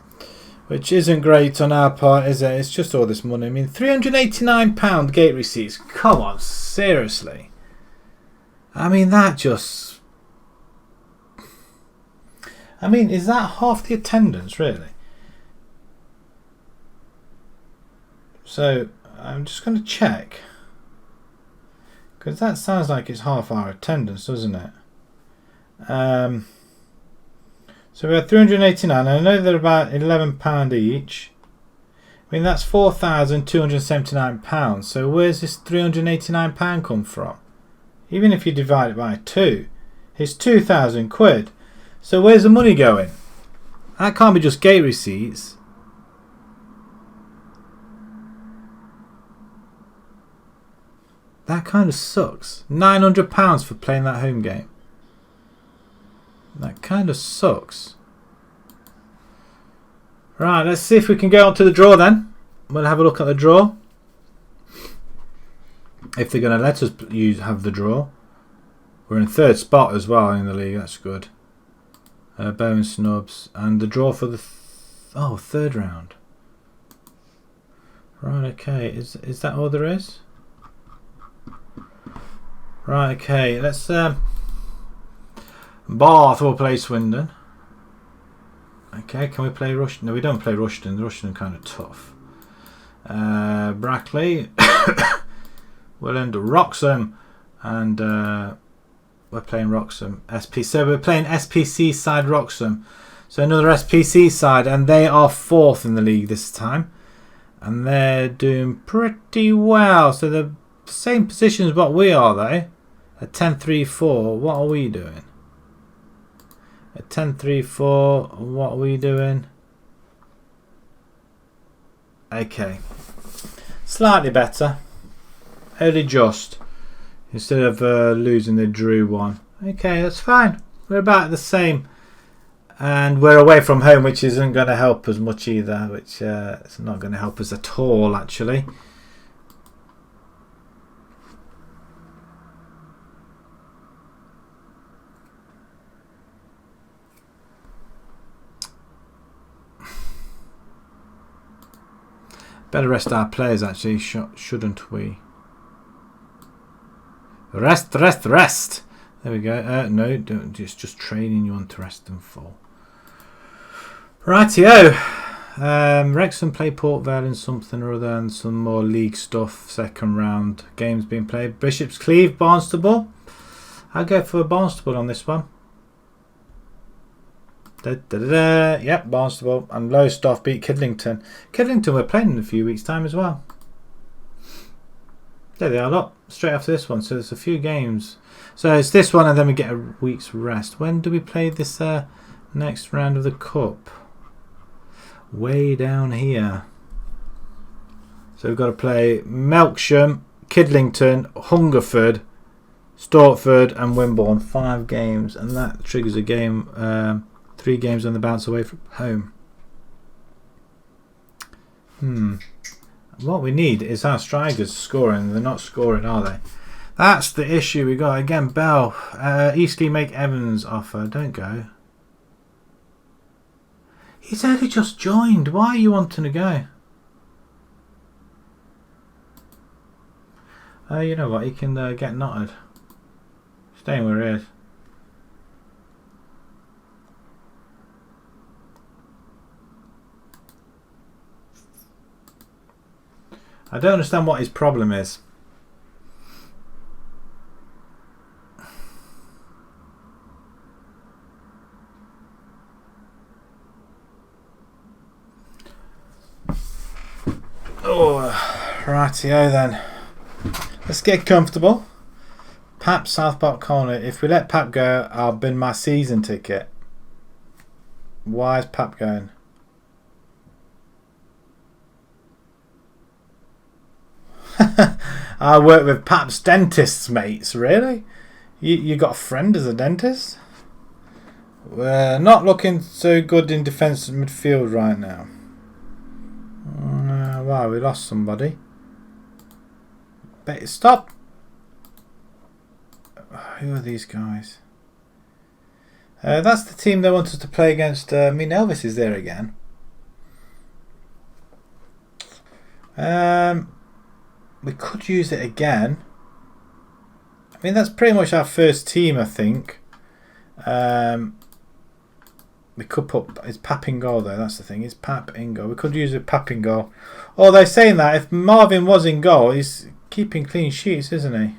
which isn't great on our part, is it? It's just all this money. I mean, £389 gate receipts. Come on, seriously. I mean, that just... I mean, is that half the attendance, really? So, I'm just going to check. Because that sounds like it's half our attendance, doesn't it? So we had 389. I know they're about £11 each. I mean, that's £4,279. So where's this £389 come from? Even if you divide it by 2, it's £2,000. So where's the money going? That can't be just gate receipts. That kind of sucks. £900 for playing that home game. That kind of sucks. Right, let's see if we can go on to the draw then. We'll have a look at the draw. If they're going to let us have the draw. We're in third spot as well in the league. That's good. Bow and snubs. And the draw for the third round. Right, okay. Is that all there is? Right, okay. Let's... Bath will play Swindon. Okay, can we play Rushden? No, we don't play Rushden. The Rushden are kind of tough. Brackley. We'll end Wroxham. And we're playing Wroxham. So we're playing SPC side Wroxham. So another SPC side. And they are fourth in the league this time. And they're doing pretty well. So they're the same position as what we are, though. At 10-3-4. What are we doing? At 10-3-4, what are we doing? Okay. Slightly better. Only just. Instead of losing, they drew one. Okay, that's fine. We're about the same. And we're away from home, which isn't going to help us much either. Which it's not going to help us at all, actually. Better rest our players, actually, shouldn't we? Rest. There we go. No, don't. Just training you on to rest them for. Rightio. Wrexham play Port Vale in something or other, and some more league stuff. Second round games being played. Bishop's Cleeve, Barnstable. I'll go for Barnstable on this one. Yep, Barnstable. And Lowestoft beat Kidlington. Kidlington we're playing in a few weeks' time as well. There they are, look. Straight after this one. So there's a few games. So it's this one and then we get a week's rest. When do we play this next round of the Cup? Way down here. So we've got to play Melksham, Kidlington, Hungerford, Stortford and Wimborne. 5 games, and that triggers a game, 3 games on the bounce away from home. What we need is our strikers scoring. They're not scoring, are they? That's the issue we got. Again, Bell. Eastleigh make Evans offer. Don't go. He's only just joined. Why are you wanting to go? You know what? He can get knotted. Staying where he is. I don't understand what his problem is. Oh, rightio then. Let's get comfortable. Pap, Southport Corner. If we let Pap go, I'll bin my season ticket. Why is Pap going? I work with Pap's dentists, mates. Really? You got a friend as a dentist? We're not looking so good in defence and midfield right now. Wow, we lost somebody. But stop. Who are these guys? That's the team they want us to play against. Elvis is there again. We could use it again. I mean, that's pretty much our first team, I think. We could put... It's Pap in goal, though. That's the thing. It's Pap in goal. We could use a Pap in goal. Although saying that, if Marvin was in goal, he's keeping clean sheets, isn't he?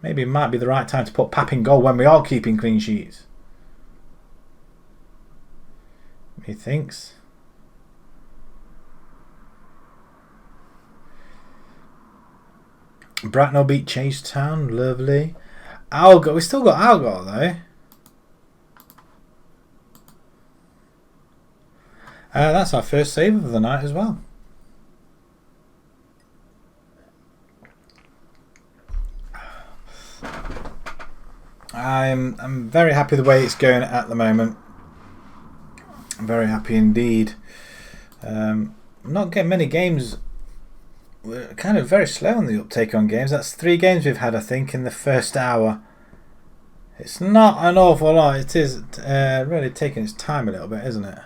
Maybe it might be the right time to put Pap in goal when we are keeping clean sheets. He thinks. Bracknell beat Chasetown. Lovely. Algot. We still got Algot though. That's our first save of the night as well. I'm very happy the way it's going at the moment. I'm very happy indeed. Not getting many games. We're kind of very slow on the uptake on games. That's 3 games we've had, I think, in the first hour. It's not an awful lot. It is really taking its time a little bit, isn't it?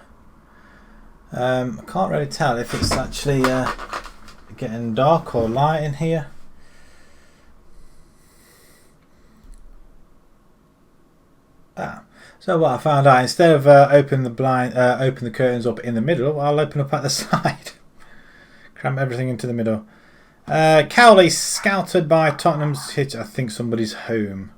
I can't really tell if it's actually getting dark or light in here. So what I found out, instead of open the curtains up in the middle, I'll open up at the side. Cram everything into the middle. Cowley scouted by Tottenham's hit. I think somebody's home.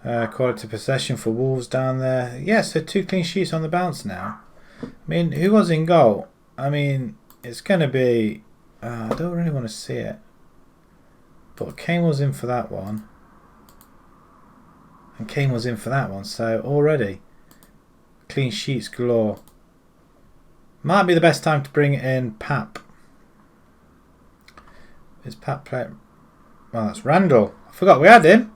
Quality possession for Wolves down there. Yeah, so 2 clean sheets on the bounce now. I mean, who was in goal? I mean, it's going to be... I don't really want to see it. But Kane was in for that one. And Kane was in for that one. So already, clean sheets galore. Might be the best time to bring in Pap. Is Pap playing? Well, that's Randall. I forgot we had him.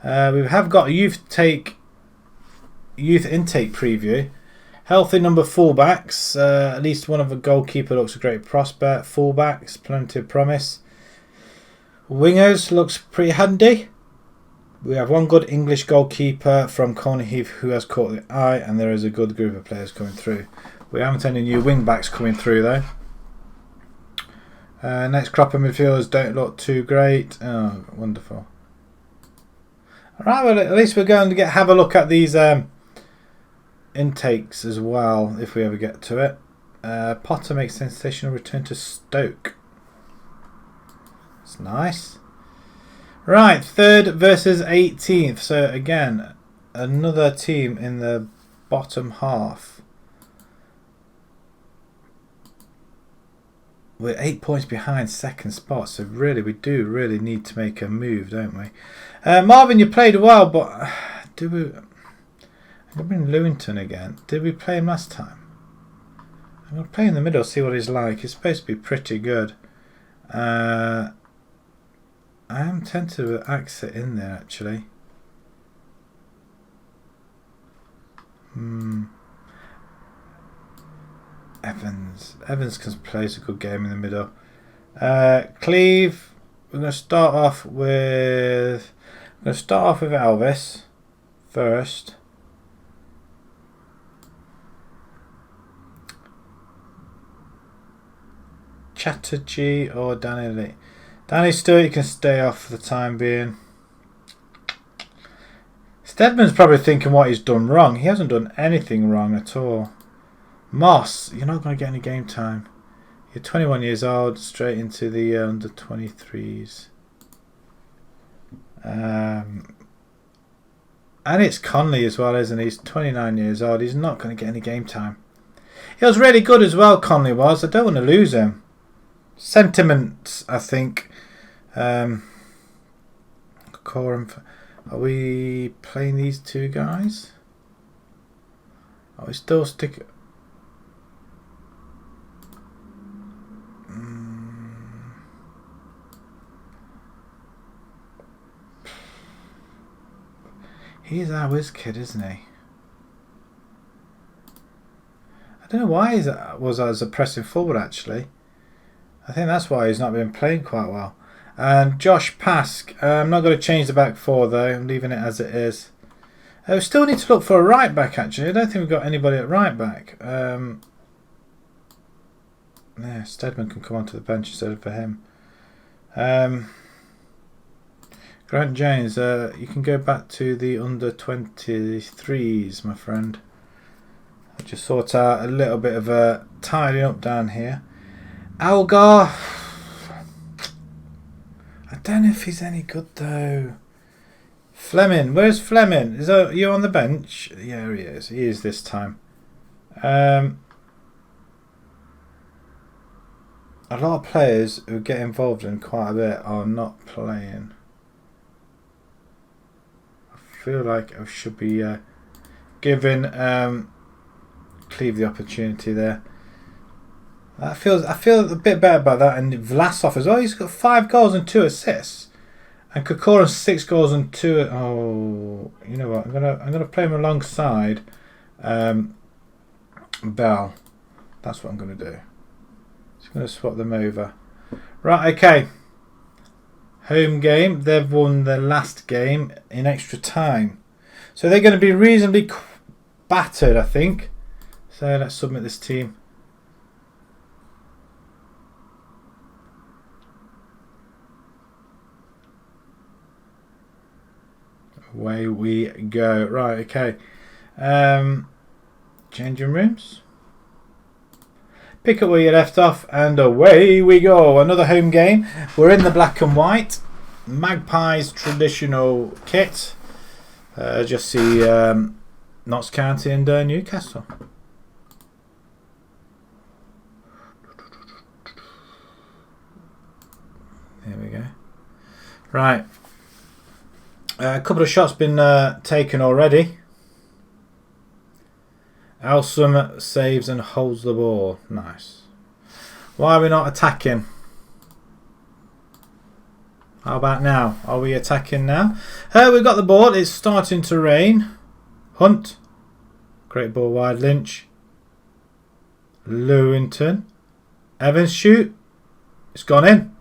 We have got a youth intake preview. Healthy number fullbacks. At least one of the goalkeeper looks a great prospect. Fullbacks, plenty of promise. Wingers looks pretty handy. We have one good English goalkeeper from Colney Heath who has caught the eye, and there is a good group of players coming through. We haven't any new wing backs coming through though. Next crop of midfielders don't look too great. Oh, wonderful. Alright, well, at least we're going to have a look at these intakes as well, if we ever get to it. Potter makes sensational return to Stoke. That's nice. Right, 3rd versus 18th. So again, another team in the bottom half. We're 8 points behind second spot, so really we do really need to make a move, don't we? Marvin, you played well, but do we... I'm in Lewington again. Did we play him last time? I'm going to play in the middle, see what he's like. He's supposed to be pretty good. I am tempted to exit in there, actually. Evans plays a good game in the middle. Cleve, we're going to start off with Elvis first. Chatterjee or Danny Lee. Danny Stewart, you can stay off for the time being. Stedman's probably thinking what he's done wrong. He hasn't done anything wrong at all. Moss, you're not going to get any game time. You're 21 years old, straight into the under 23s. And it's Conley as well, isn't he? He's 29 years old. He's not going to get any game time. He was really good as well, Conley was. I don't want to lose him. Sentiments, I think. Are we playing these two guys? Are we still sticking? He's our whiz kid, isn't he? I don't know why he was as a pressing forward, actually. I think that's why he's not been playing quite well. And Josh Pask. I'm not going to change the back four, though. I'm leaving it as it is. We still need to look for a right back, actually. I don't think we've got anybody at right back. Yeah, Stedman can come onto the bench instead of for him. Grant James, you can go back to the under 23s, my friend. I'll just sort out a little bit of a tidying up down here. Algar, I don't know if he's any good though. Fleming, where's Fleming? Is you on the bench? Yeah, he is. He is this time. A lot of players who get involved in quite a bit are not playing. I feel like I should be giving Cleve the opportunity there. I feel a bit better about that. And Vlasov as well. He's got 5 goals and 2 assists. And Kokorin 6 goals and 2. Oh, you know what? I'm gonna play him alongside Bell. That's what I'm gonna do. Just gonna swap them over. Right. Okay. Home game. They've won their last game in extra time, so they're going to be reasonably battered, I think. So let's submit this team. Away we go. Right, okay. Changing rooms. Pick up where you left off and away we go. Another home game. We're in the black and white. Magpies traditional kit. Just see Notts County and Newcastle. There we go. Right. A couple of shots been taken already. Elsom saves and holds the ball. Nice. Why are we not attacking? How about now? Are we attacking now? We've got the ball. It's starting to rain. Hunt. Great ball wide. Lynch. Lewington. Evans shoot. It's gone in.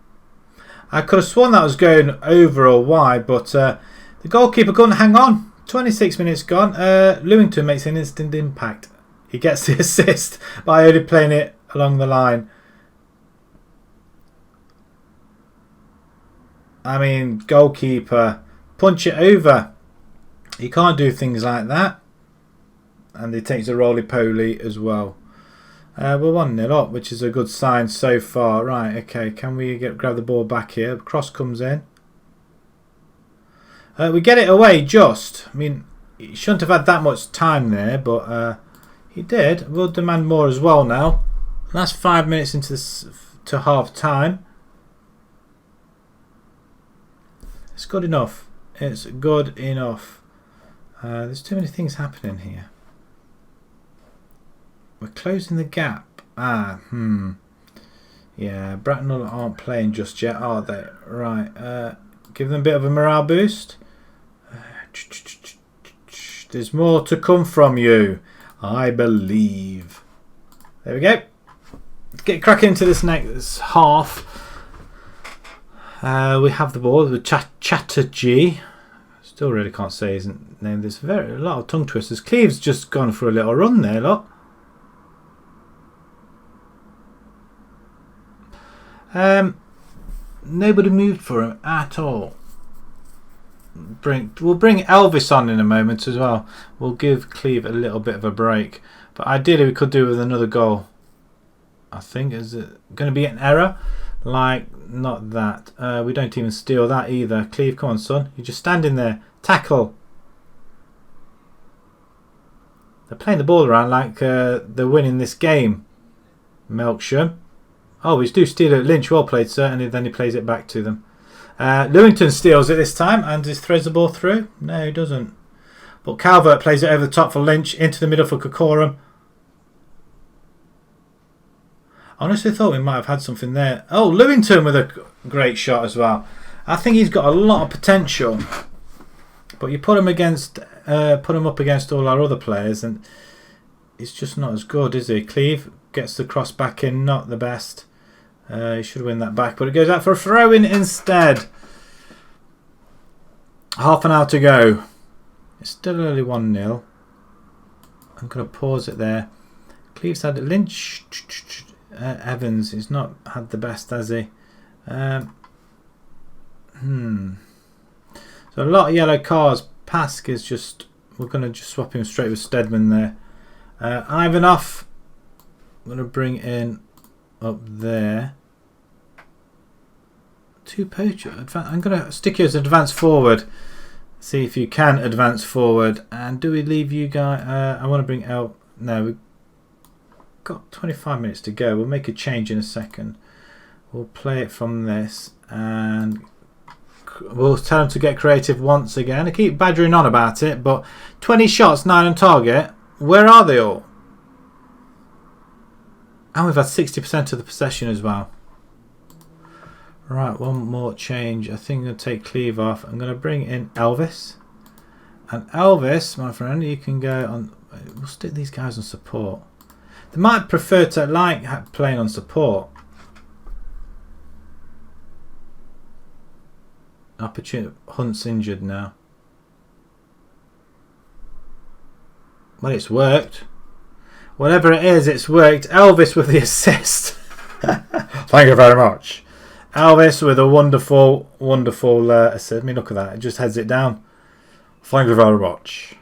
I could have sworn that was going over or wide, but the goalkeeper couldn't hang on. 26 minutes gone. Lewington makes an instant impact. He gets the assist by only playing it along the line. I mean, goalkeeper, punch it over. He can't do things like that. And he takes a roly-poly as well. We're 1-0 up, which is a good sign so far. Right, okay, can we grab the ball back here? Cross comes in. We get it away just. I mean, he shouldn't have had that much time there, but he did. We'll demand more as well now. That's 5 minutes into this, to half time. It's good enough. It's good enough. There's too many things happening here. We're closing the gap Yeah, Bracknell aren't playing just yet, are they? Right. Give them a bit of a morale boost. There's more to come from you, I believe. There we go. Let's get cracking into this next half. We have the ball with Chatterjee. Still really can't say his name. There's a lot of tongue twisters. Cleve's just gone for a little run there, look. Nobody moved for him at all. We'll bring Elvis on in a moment as well. We'll give Cleve a little bit of a break, but ideally we could do with another goal. I think is it going to be an error? Like not that. We don't even steal that either. Cleve, come on, son. You're just standing there. Tackle. They're playing the ball around like they're winning this game. Melksham. Oh, we do steal it. Lynch, well played, sir. And then he plays it back to them. Lewington steals it this time and just throws the ball through. No, he doesn't. But Calvert plays it over the top for Lynch, into the middle for Kokorum. I honestly thought we might have had something there. Oh, Lewington with a great shot as well. I think he's got a lot of potential. But you put him up against all our other players, and he's just not as good, is he? Cleve gets the cross back in, not the best. He should win that back, but it goes out for a throw-in instead. Half an hour to go. It's still only 1-0. I'm going to pause it there. Cleve's had it. Lynch. Evans, he's not had the best, has he? So a lot of yellow cards. Pask is just... We're going to just swap him straight with Stedman there. Ivanov. I'm going to bring in up there. Two poacher. I'm going to stick you as advance forward. See if you can advance forward. And do we leave you guys? I want to bring out. No, we've got 25 minutes to go. We'll make a change in a second. We'll play it from this, and we'll tell them to get creative once again. I keep badgering on about it, but 20 shots, 9 on target. Where are they all? And we've had 60% of the possession as well. Right, one more change. I think I'm going to take Cleve off. I'm going to bring in Elvis. And Elvis, my friend, you can go on... We'll stick these guys on support. They might prefer to like playing on support. Opportunity. Hunt's injured now. Well, it's worked. Whatever it is, it's worked. Elvis with the assist. Thank you very much. Elvis with a wonderful, wonderful assist. I mean, look at that. It just heads it down. Thank you very much.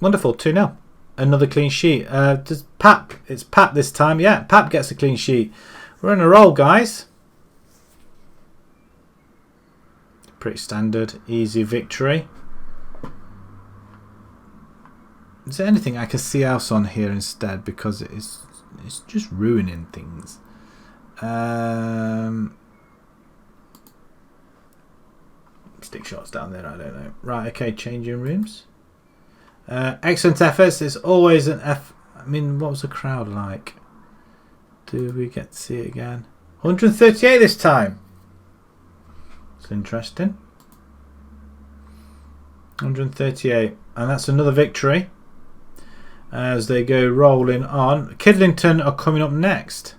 Wonderful. 2-0. Another clean sheet. Does Pap? It's Pap this time. Yeah, Pap gets a clean sheet. We're in a roll, guys. Pretty standard, easy victory. Is there anything I can see else on here instead? Because it's just ruining things. Stick shots down there. I don't know. Right. Okay. Changing rooms. Excellent efforts. It's always an F. I mean, what was the crowd like? Do we get to see it again? 138 this time. It's interesting. 138, and that's another victory as they go rolling on. Kidlington are coming up next.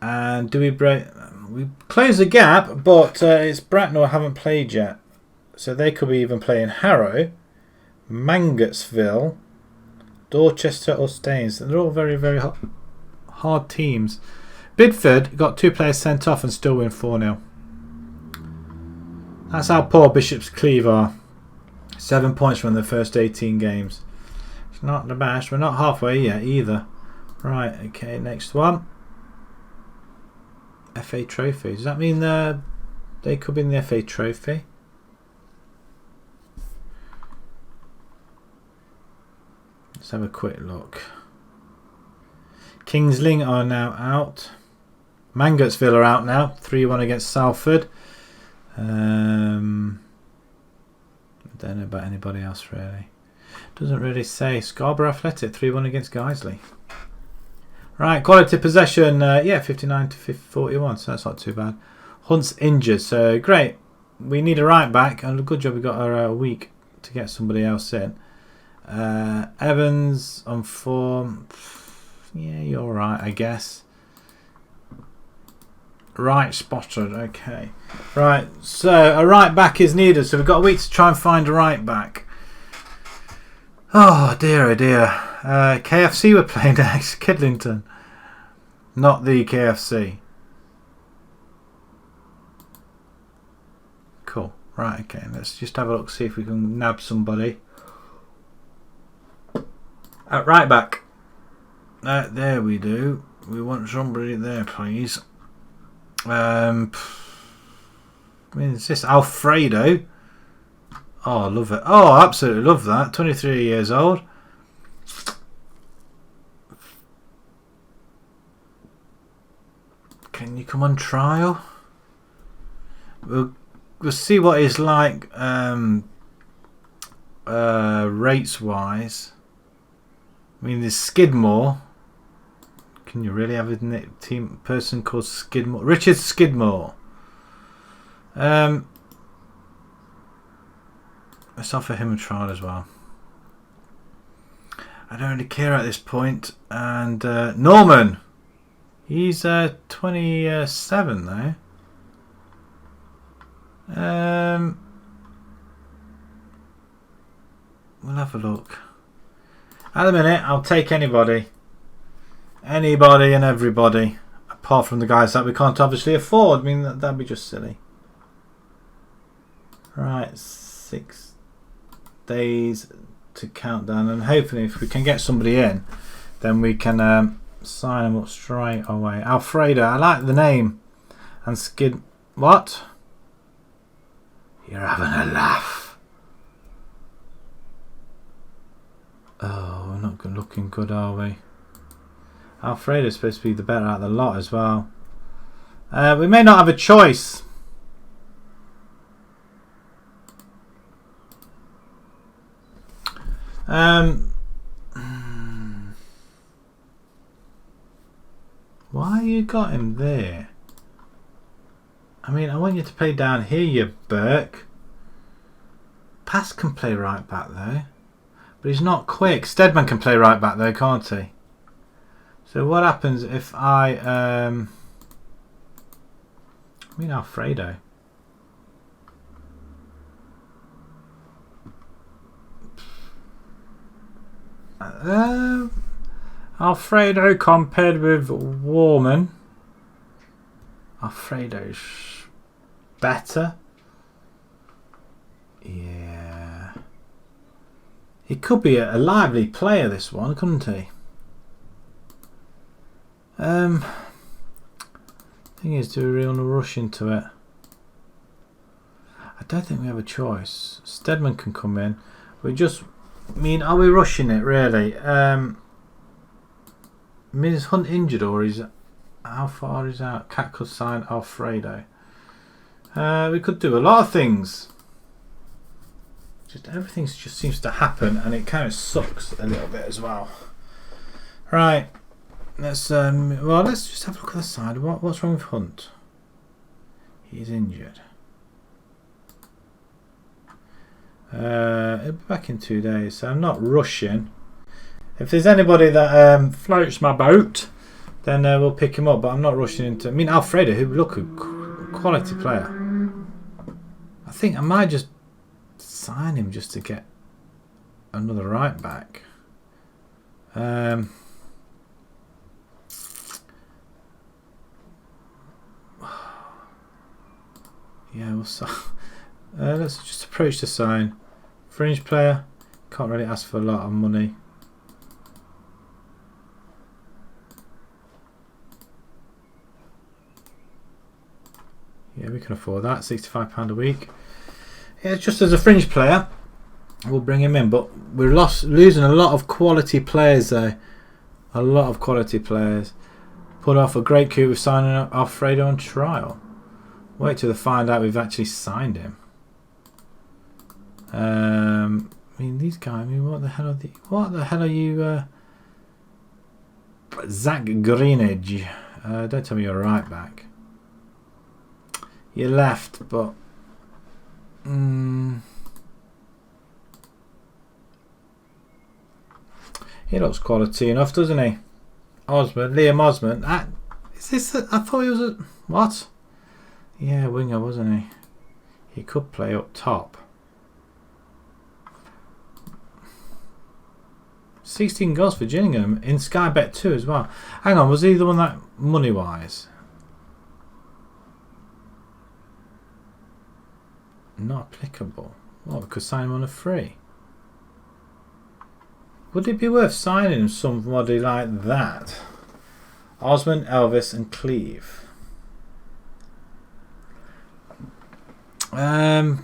And do we break? We close the gap, but it's Bracknell haven't played yet, so they could be even playing Harrow, Mangotsville, Dorchester or Staines. They're all very, very hard teams. Bidford got 2 players sent off and still win 4-0. That's how poor Bishop's Cleeve are. 7 points from the first 18 games. It's not the best. We're not halfway yet either. Right, okay, next one. FA Trophy. Does that mean they could be in the FA Trophy? Let's have a quick look. Kingsling are now out. Mangotsville are out now. 3-1 against Salford. I don't know about anybody else really. Doesn't really say. Scarborough Athletic 3-1 against Guiseley. Right, quality possession. Yeah, 59 to 41, so that's not too bad. Hunt's injured, so great. We need a right back, and a good job we got a week to get somebody else in. Evans on form. Yeah, you're alright, I guess. Right spotted, okay. Right, so a right back is needed, so we've got a week to try and find a right back. Oh dear, oh dear. KFC were playing next, Kidlington. Not the KFC. Cool. Right, okay, let's just have a look, see if we can nab somebody. At right back. There we do. We want somebody there, please. I mean, is this Alfredo? Oh, I love it. Oh, I absolutely love that. 23 years old. Can you come on trial? We'll see what he's like rates wise. I mean, there's Skidmore. Can you really have a team person called Skidmore? Richard Skidmore. Let's offer him a trial as well. I don't really care at this point. And Norman. He's 27 though. We'll have a look. At the minute, I'll take anybody. Anybody and everybody. Apart from the guys that we can't obviously afford. I mean, that'd be just silly. Right, 6 days to count down. And hopefully if we can get somebody in, then we can sign them up straight away. Alfredo, I like the name. And Skid... What? You're having a laugh. Oh, we're not looking good, are we? Alfredo's supposed to be the better out of the lot as well. We may not have a choice. Why you got him there? I mean, I want you to play down here, you Burke. Pass can play right back though. But he's not quick. Steadman can play right back though, can't he? So what happens if I mean Alfredo? Alfredo compared with Warman. Alfredo's better. Yeah. He could be a lively player, this one, couldn't he? Thing is, do we really rush into it? I don't think we have a choice. Steadman can come in. We just... I mean, are we rushing it, really? I mean, is Hunt injured or is... How far is out? Cat could sign Alfredo. We could do a lot of things. Just everything just seems to happen, and it kind of sucks a little bit as well. Right, let's let's just have a look at the side. What's wrong with Hunt? He's injured. He'll be back in 2 days, so I'm not rushing. If there's anybody that floats my boat, then we'll pick him up. But I'm not rushing into. I mean, Alfredo, who look a quality player. I think I might just sign him just to get another right back. Yeah, we'll let's just approach the sign. Fringe player, can't really ask for a lot of money. Yeah, we can afford that. £65 a week. Yeah, just as a fringe player, we'll bring him in. But we're losing a lot of quality players there. A lot of quality players. Put off a great coup with signing Alfredo on trial. Wait till they find out we've actually signed him. mean, these guys. I mean, what the hell are you? Zach Greenidge. Don't tell me you're a right back. You're left, but he looks quality enough, doesn't he? Liam Osman. Is this? I thought he was a what? Yeah, winger, wasn't he? He could play up top. 16 goals for Gillingham in Sky Bet 2 as well. Hang on, was he the one that money-wise? Not applicable. Well, we could sign him on a free. Would it be worth signing somebody like that? Osman, Elvis and Cleve. I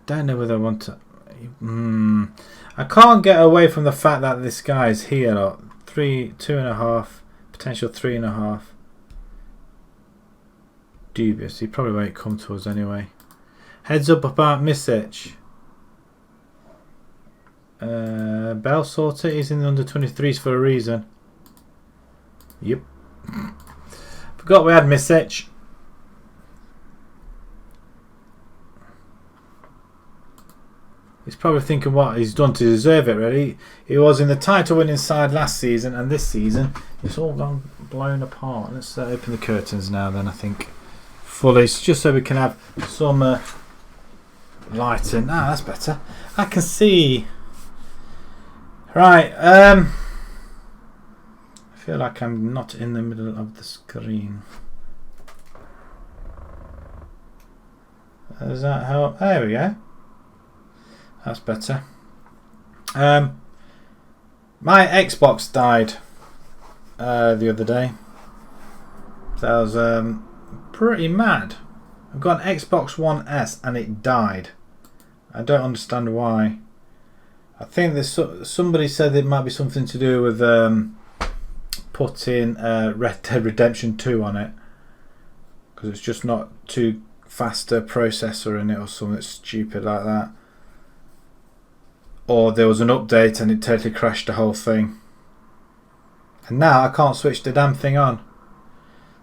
don't know whether I want to... I can't get away from the fact that this guy's here. 2.5, potential 3.5. Dubious. He probably won't come to us anyway. Heads up about Misic. Bell sorter is in the under 23s for a reason. Yep. Forgot we had Misic. He's probably thinking what he's done to deserve it, really. He was in the title winning side last season, and this season it's all gone blown apart. Let's open the curtains now then, I think. Fully, just so we can have some lighting. That's better. I can see. Right, I feel like I'm not in the middle of the screen. Does that help? There we go. That's better. My Xbox died the other day. So I was pretty mad. I've got an Xbox One S and it died. I don't understand why. I think there's somebody said it might be something to do with putting Red Dead Redemption 2 on it, because it's just not too fast a processor in it or something stupid like that. Or there was an update and it totally crashed the whole thing. And now I can't switch the damn thing on.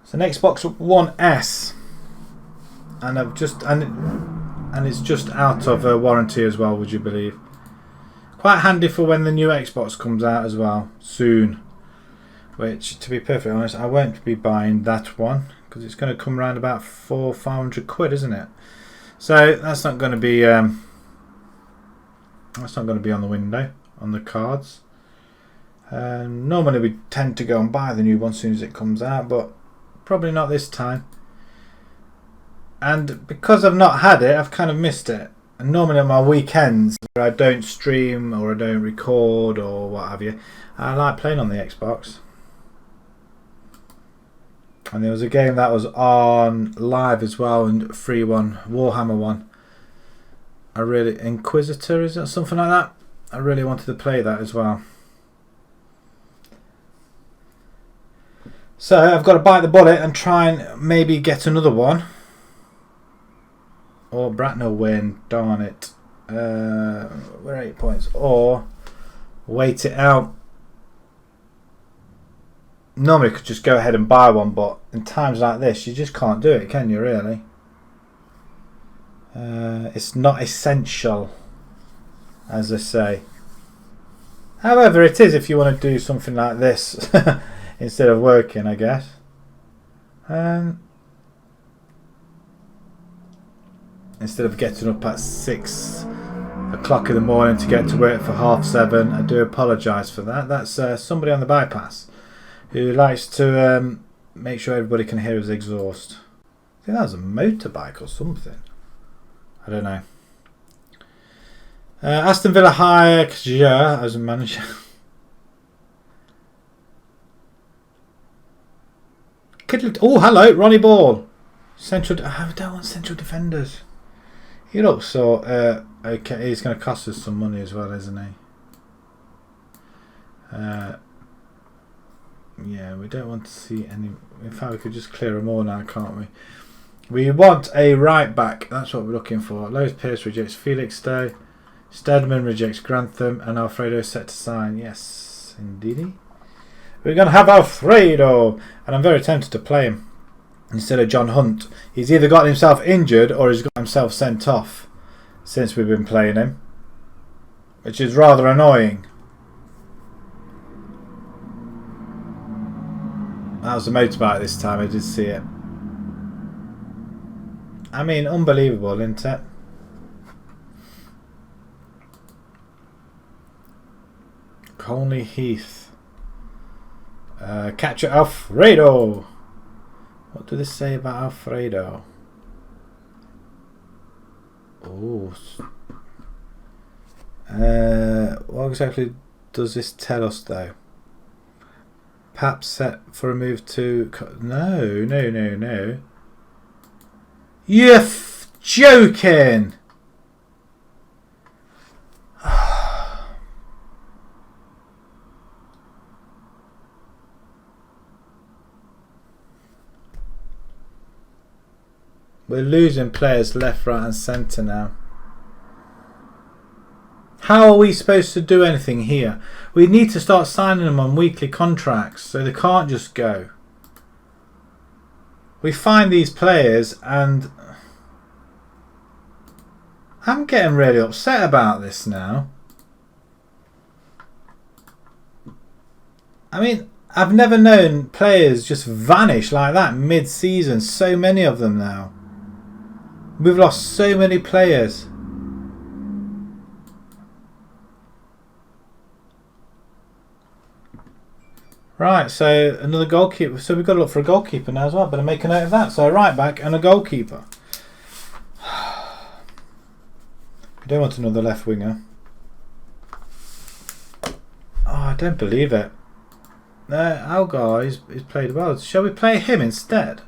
It's an Xbox One S, and it's just out of warranty as well. Would you believe? Quite handy for when the new Xbox comes out as well soon. Which, to be perfectly honest, I won't be buying that one because it's going to come around about £400-500, isn't it? So that's not going to be. That's not going to be on the window, on the cards. Normally we tend to go and buy the new one as soon as it comes out, but probably not this time. And because I've not had it, I've kind of missed it. And normally on my weekends, where I don't stream or I don't record or what have you, I like playing on the Xbox. And there was a game that was on live as well, and a free one, Warhammer one. Inquisitor, is it something like that? I really wanted to play that as well. So I've got to bite the bullet and try and maybe get another one. Or Bracknell win, darn it. We're 8 points. Or wait it out. Normally I could just go ahead and buy one, but in times like this you just can't do it, can you really? It's not essential, as I say. However, it is if you want to do something like this instead of working, I guess. Instead of getting up at 6 o'clock in the morning to get to work for 7:30, I do apologise for that. That's somebody on the bypass who likes to make sure everybody can hear his exhaust. I think that was a motorbike or something. I don't know. Aston Villa hire Kja as a manager. Oh, hello, Ronnie Ball. I don't want central defenders. He looks so okay. He's going to cost us some money as well, isn't he? Yeah, we don't want to see any. In fact, we could just clear them all now, can't we? We want a right back. That's what we're looking for. Lowe's Pierce rejects Felix Day. Stedman rejects Grantham and Alfredo set to sign. Yes, indeedy. We're going to have Alfredo, and I'm very tempted to play him instead of John Hunt. He's either got himself injured or he's got himself sent off since we've been playing him, which is rather annoying. That was a motorbike this time, I did see it. I mean, unbelievable, isn't it? Colney Heath. Capture Alfredo. What do they say about Alfredo? Oh. What exactly does this tell us, though? Perhaps set for a move to... No. You're joking! We're losing players left, right and centre now. How are we supposed to do anything here? We need to start signing them on weekly contracts so they can't just go. We find these players and I'm getting really upset about this now. I mean, I've never known players just vanish like that mid-season. So many of them now. We've lost so many players. Right, so another goalkeeper. So we've got to look for a goalkeeper now as well. Better make a note of that. So a right back and a goalkeeper. We don't want another left winger. Oh, I don't believe it. Algar, he's played well. Shall we play him instead?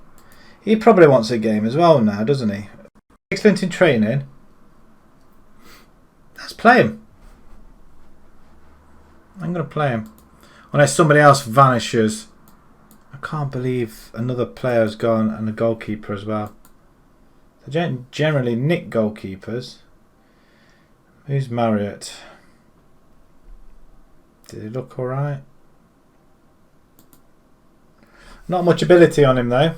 He probably wants a game as well now, doesn't he? Excellent in training. Let's play him. I'm going to play him. Unless somebody else vanishes. I can't believe another player's gone and a goalkeeper as well. They generally nick goalkeepers. Who's Marriott? Did he look alright? Not much ability on him though.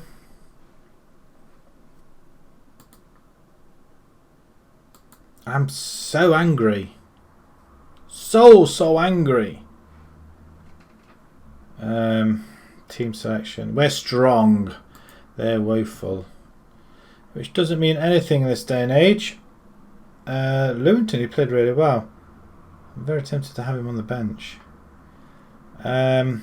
I'm so angry. So angry. Team selection. We're strong. They're woeful. Which doesn't mean anything in this day and age. Lewington, he played really well. I'm very tempted to have him on the bench. Now,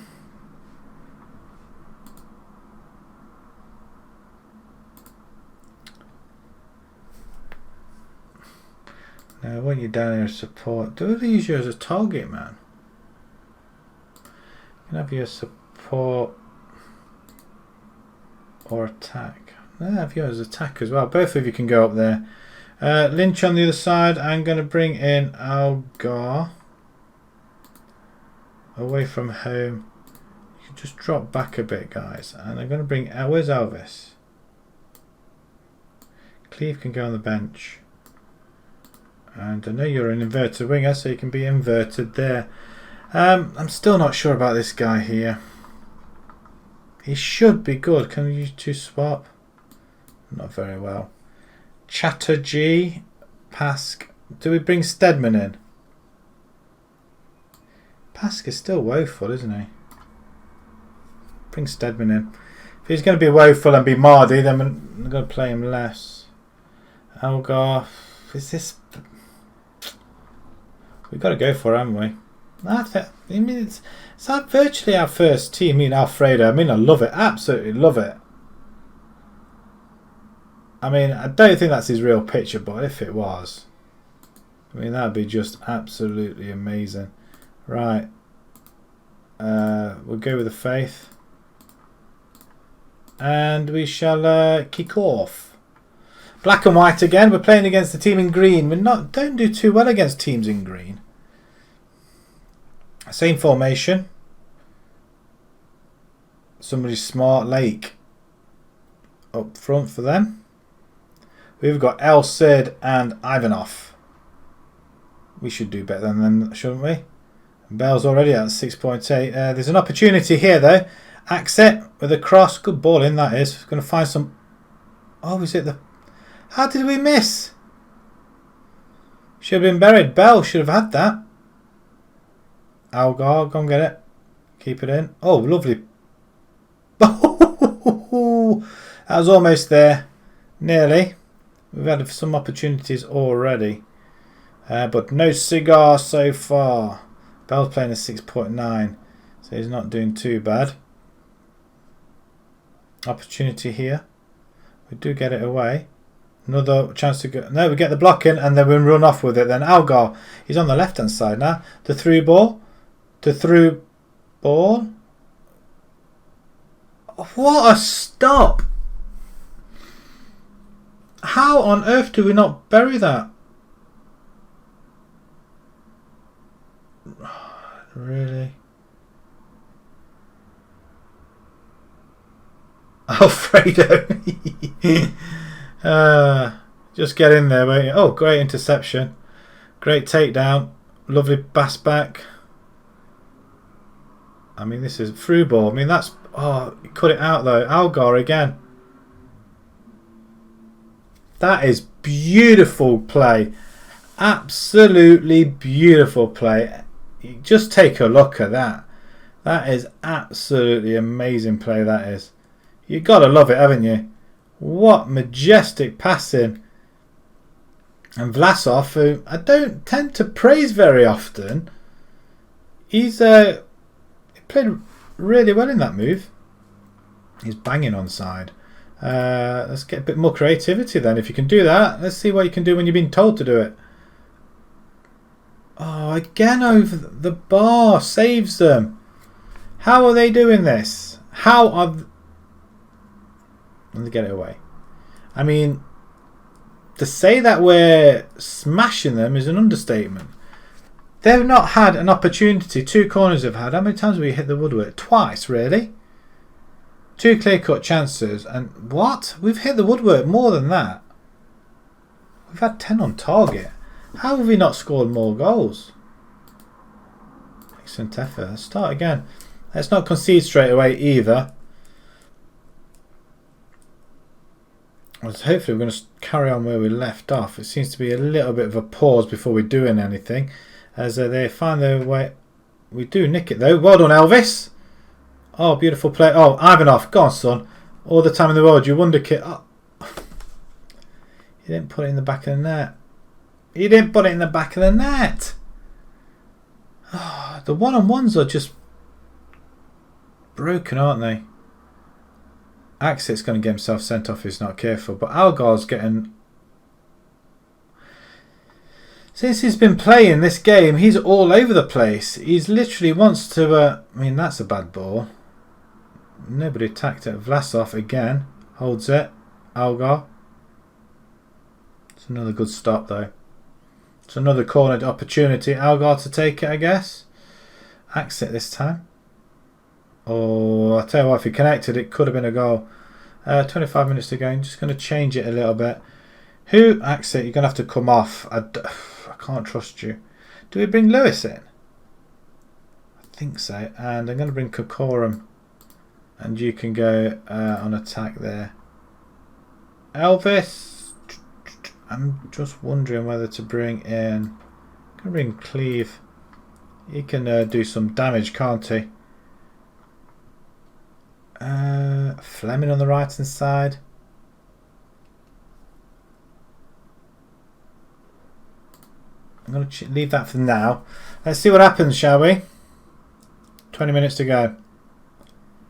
when you're down here, support. Do they use you as a target man? You can have you as support or attack. They have you as attack as well. Both of you can go up there. Lynch on the other side. I'm going to bring in Algar. Away from home. You can just drop back a bit, guys. And I'm going to bring... where's Elvis? Cleve can go on the bench. And I know you're an inverted winger, so you can be inverted there. I'm still not sure about this guy here. He should be good. Can you two swap? Not very well. Chatterjee, Pask. Do we bring Stedman in? Pask is still woeful, isn't he? Bring Stedman in. If he's going to be woeful and be Mardy, then I'm going to play him less. Algar. Is this... We've got to go for it, haven't we? I mean, it's virtually our first team. I mean, Alfredo. I mean, I love it. Absolutely love it. I mean, I don't think that's his real picture, but if it was, I mean, that would be just absolutely amazing. Right. We'll go with the faith. And we shall kick off. Black and white again. We're playing against the team in green. We don't do too well against teams in green. Same formation. Somebody smart. Lake up front for them. We've got El Cid and Ivanov. We should do better than them, shouldn't we? Bell's already at 6.8. There's an opportunity here, though. Accent with a cross. Good ball in, that is. Going to find some... Oh, is it the... How did we miss? Should have been buried. Bell should have had that. Algar, go and get it. Keep it in. Oh, lovely. That was almost there. Nearly. We've had some opportunities already. But no cigar so far. Bell's playing a 6.9. So he's not doing too bad. Opportunity here. We do get it away. Another chance to go. No, we get the block in and then we run off with it. Then Algar, he's on the left hand side now. The through ball. The through ball. What a stop! How on earth do we not bury that? Really? Alfredo. Just get in there, won't you? Oh, great interception. Great takedown. Lovely pass back. I mean, this is through ball. I mean, that's... Oh, cut it out, though. Algar again. That is beautiful play. Absolutely beautiful play. Just take a look at that. That is absolutely amazing play, that is. You've got to love it, haven't you? What majestic passing. And Vlasov, who I don't tend to praise very often, he's he played really well in that move. He's banging onside. Let's get a bit more creativity then. If you can do that, let's see what you can do when you've been told to do it. Oh, again over the bar. Saves them. How are they doing this? How are... Let me get it away. I mean, to say that we're smashing them is an understatement. They've not had an opportunity. 2 corners have had. How many times have we hit the woodwork? Twice, really? 2 clear-cut chances. And what? We've hit the woodwork more than that. We've had 10 on target. How have we not scored more goals? Excellent effort. Let's start again. Let's not concede straight away either. Hopefully we're going to carry on where we left off. It seems to be a little bit of a pause before we're doing anything. As they find their way. We do nick it though. Well done, Elvis. Oh, beautiful play. Oh, Ivanov. Go on, son. All the time in the world. You wonder kid. Oh. You didn't put it in the back of the net. You didn't put it in the back of the net. Oh, the one-on-ones are just broken, aren't they? Axet's going to get himself sent off if he's not careful. But Algar's getting... Since he's been playing this game, he's all over the place. He's literally wants to... I mean, that's a bad ball. Nobody attacked it. Vlasov again. Holds it. Algar. It's another good stop, though. It's another cornered opportunity. Algar to take it, I guess. Axet this time. Oh, I'll tell you what, if he connected, it could have been a goal. 25 minutes to go. I'm just going to change it a little bit. Who? Axet, you're going to have to come off. I can't trust you. Do we bring Lewis in? I think so. And I'm going to bring Kokorum. And you can go on attack there. Elvis. I'm just wondering whether to bring in... I'm going to bring Cleve. He can do some damage, can't he? Fleming on the right hand side. I'm going to leave that for now. Let's see what happens, shall we? 20 minutes to go.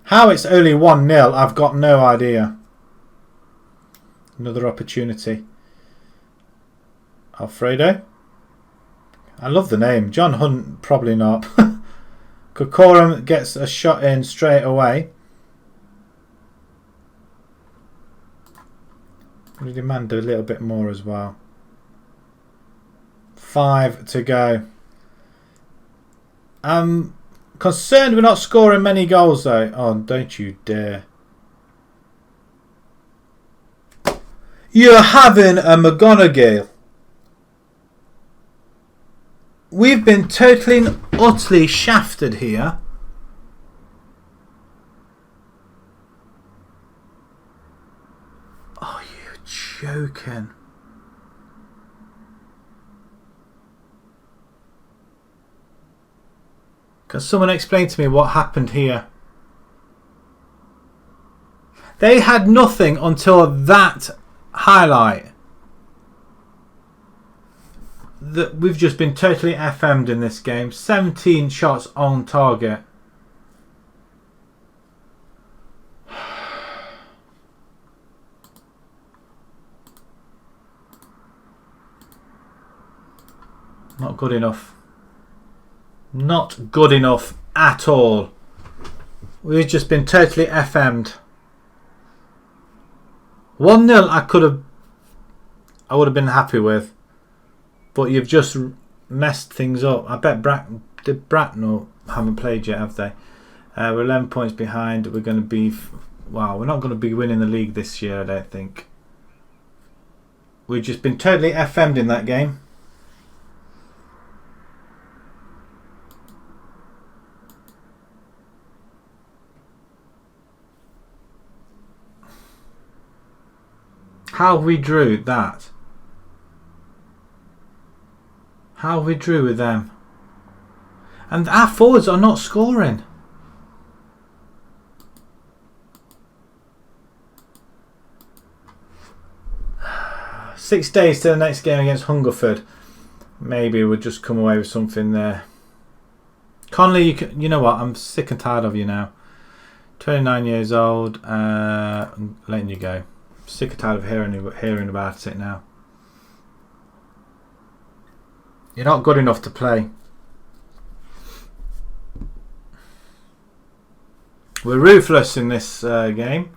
How it's only 1-0, I've got no idea. Another opportunity. Alfredo. I love the name. John Hunt, probably not. Kokorum gets a shot in straight away. I'm going to demand a little bit more as well. 5 to go. I'm concerned we're not scoring many goals though. Oh, don't you dare. You're having a McGonagall. we've been totally and utterly shafted here. Oh, you're joking. Can someone explain to me what happened here? They had nothing until that highlight. That we've just been totally FM'd in this game. 17 shots on target. Not good enough. Not good enough at all. We've just been totally FM'd. 1-0 I would have been happy with. But you've just messed things up. I bet Bracknell haven't played yet, have they? We're 11 points behind. We're going to be... Wow, we're not going to be winning the league this year, I don't think. We've just been totally FM'd in that game. How we drew that. How we drew with them. And our forwards are not scoring. Six days to the next game against Hungerford. Maybe we'll just come away with something there. Conley, you know what? I'm sick and tired of you now. 29 years old. I'm letting you go. Sick and tired of hearing about it now. You're not good enough to play. We're ruthless in this game.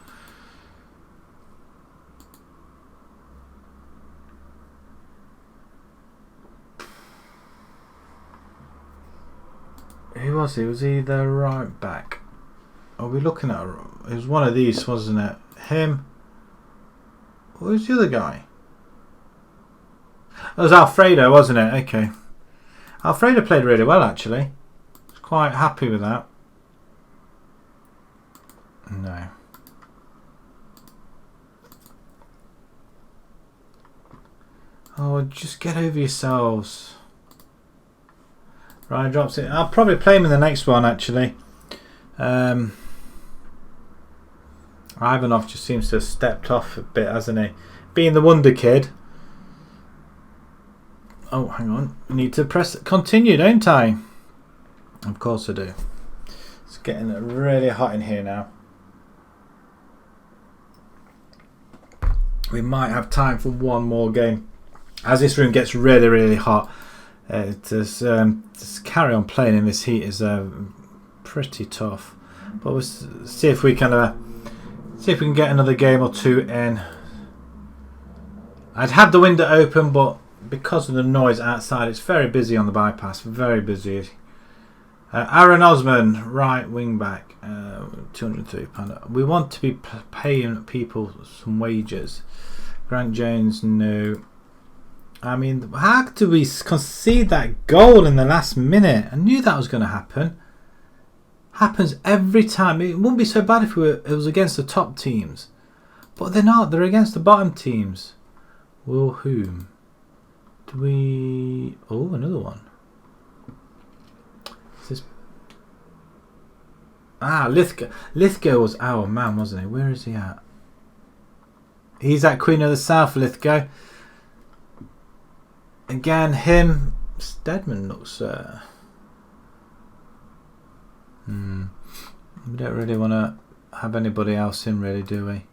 Who was he? Was he the right back? Are we looking at? It was one of these, wasn't it? Him. What was the other guy? It was Alfredo, wasn't it? Okay. Alfredo played really well, actually. I was quite happy with that. No. Oh, just get over yourselves. Ryan drops it. I'll probably play him in the next one, actually. Ivanov just seems to have stepped off a bit, hasn't he? Being the wonder kid. Oh, hang on. I need to press continue, don't I? Of course I do. It's getting really hot in here now. We might have time for one more game. As this room gets really, really hot, just carry on playing in this heat is pretty tough. But we'll see if we can get another game or two in. I'd have the window open, but because of the noise outside, it's very busy on the bypass. Very busy. Aaron Osman, right wing back, £230. We want to be paying people some wages. Grant Jones, no. I mean, how do we concede that goal in the last minute? I knew that was going to happen. Happens every time. It wouldn't be so bad if it was against the top teams, but they're not. They're against the bottom teams. Well, whom do we? Oh, another one. Is this? Lithgow. Lithgow was our man, wasn't he? Where is he at? He's at Queen of the South, Lithgow. Again, him. Stedman looks. We don't really want to have anybody else in, really, do we?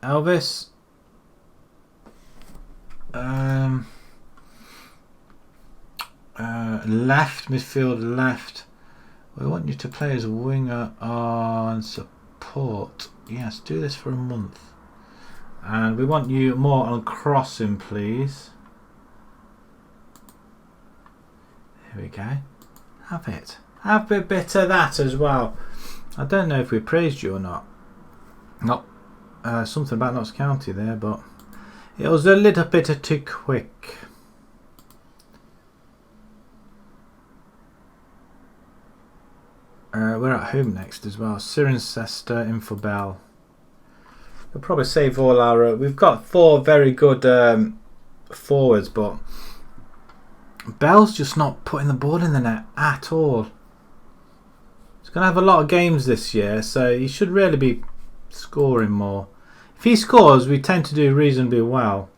Elvis. Left, midfield left. We want you to play as a winger on support. Yes, do this for a month. And we want you more on crossing, please. Here we go. Have it. Have a bit of that as well. I don't know if we praised you or not. Not something about Notts County there, but it was a little bit too quick. We're at home next as well. Cirencester in for Bell. We'll probably save all our... we've got 4 very good forwards, but Bell's just not putting the ball in the net at all. He's going to have a lot of games this year, so he should really be scoring more. If he scores, we tend to do reasonably well.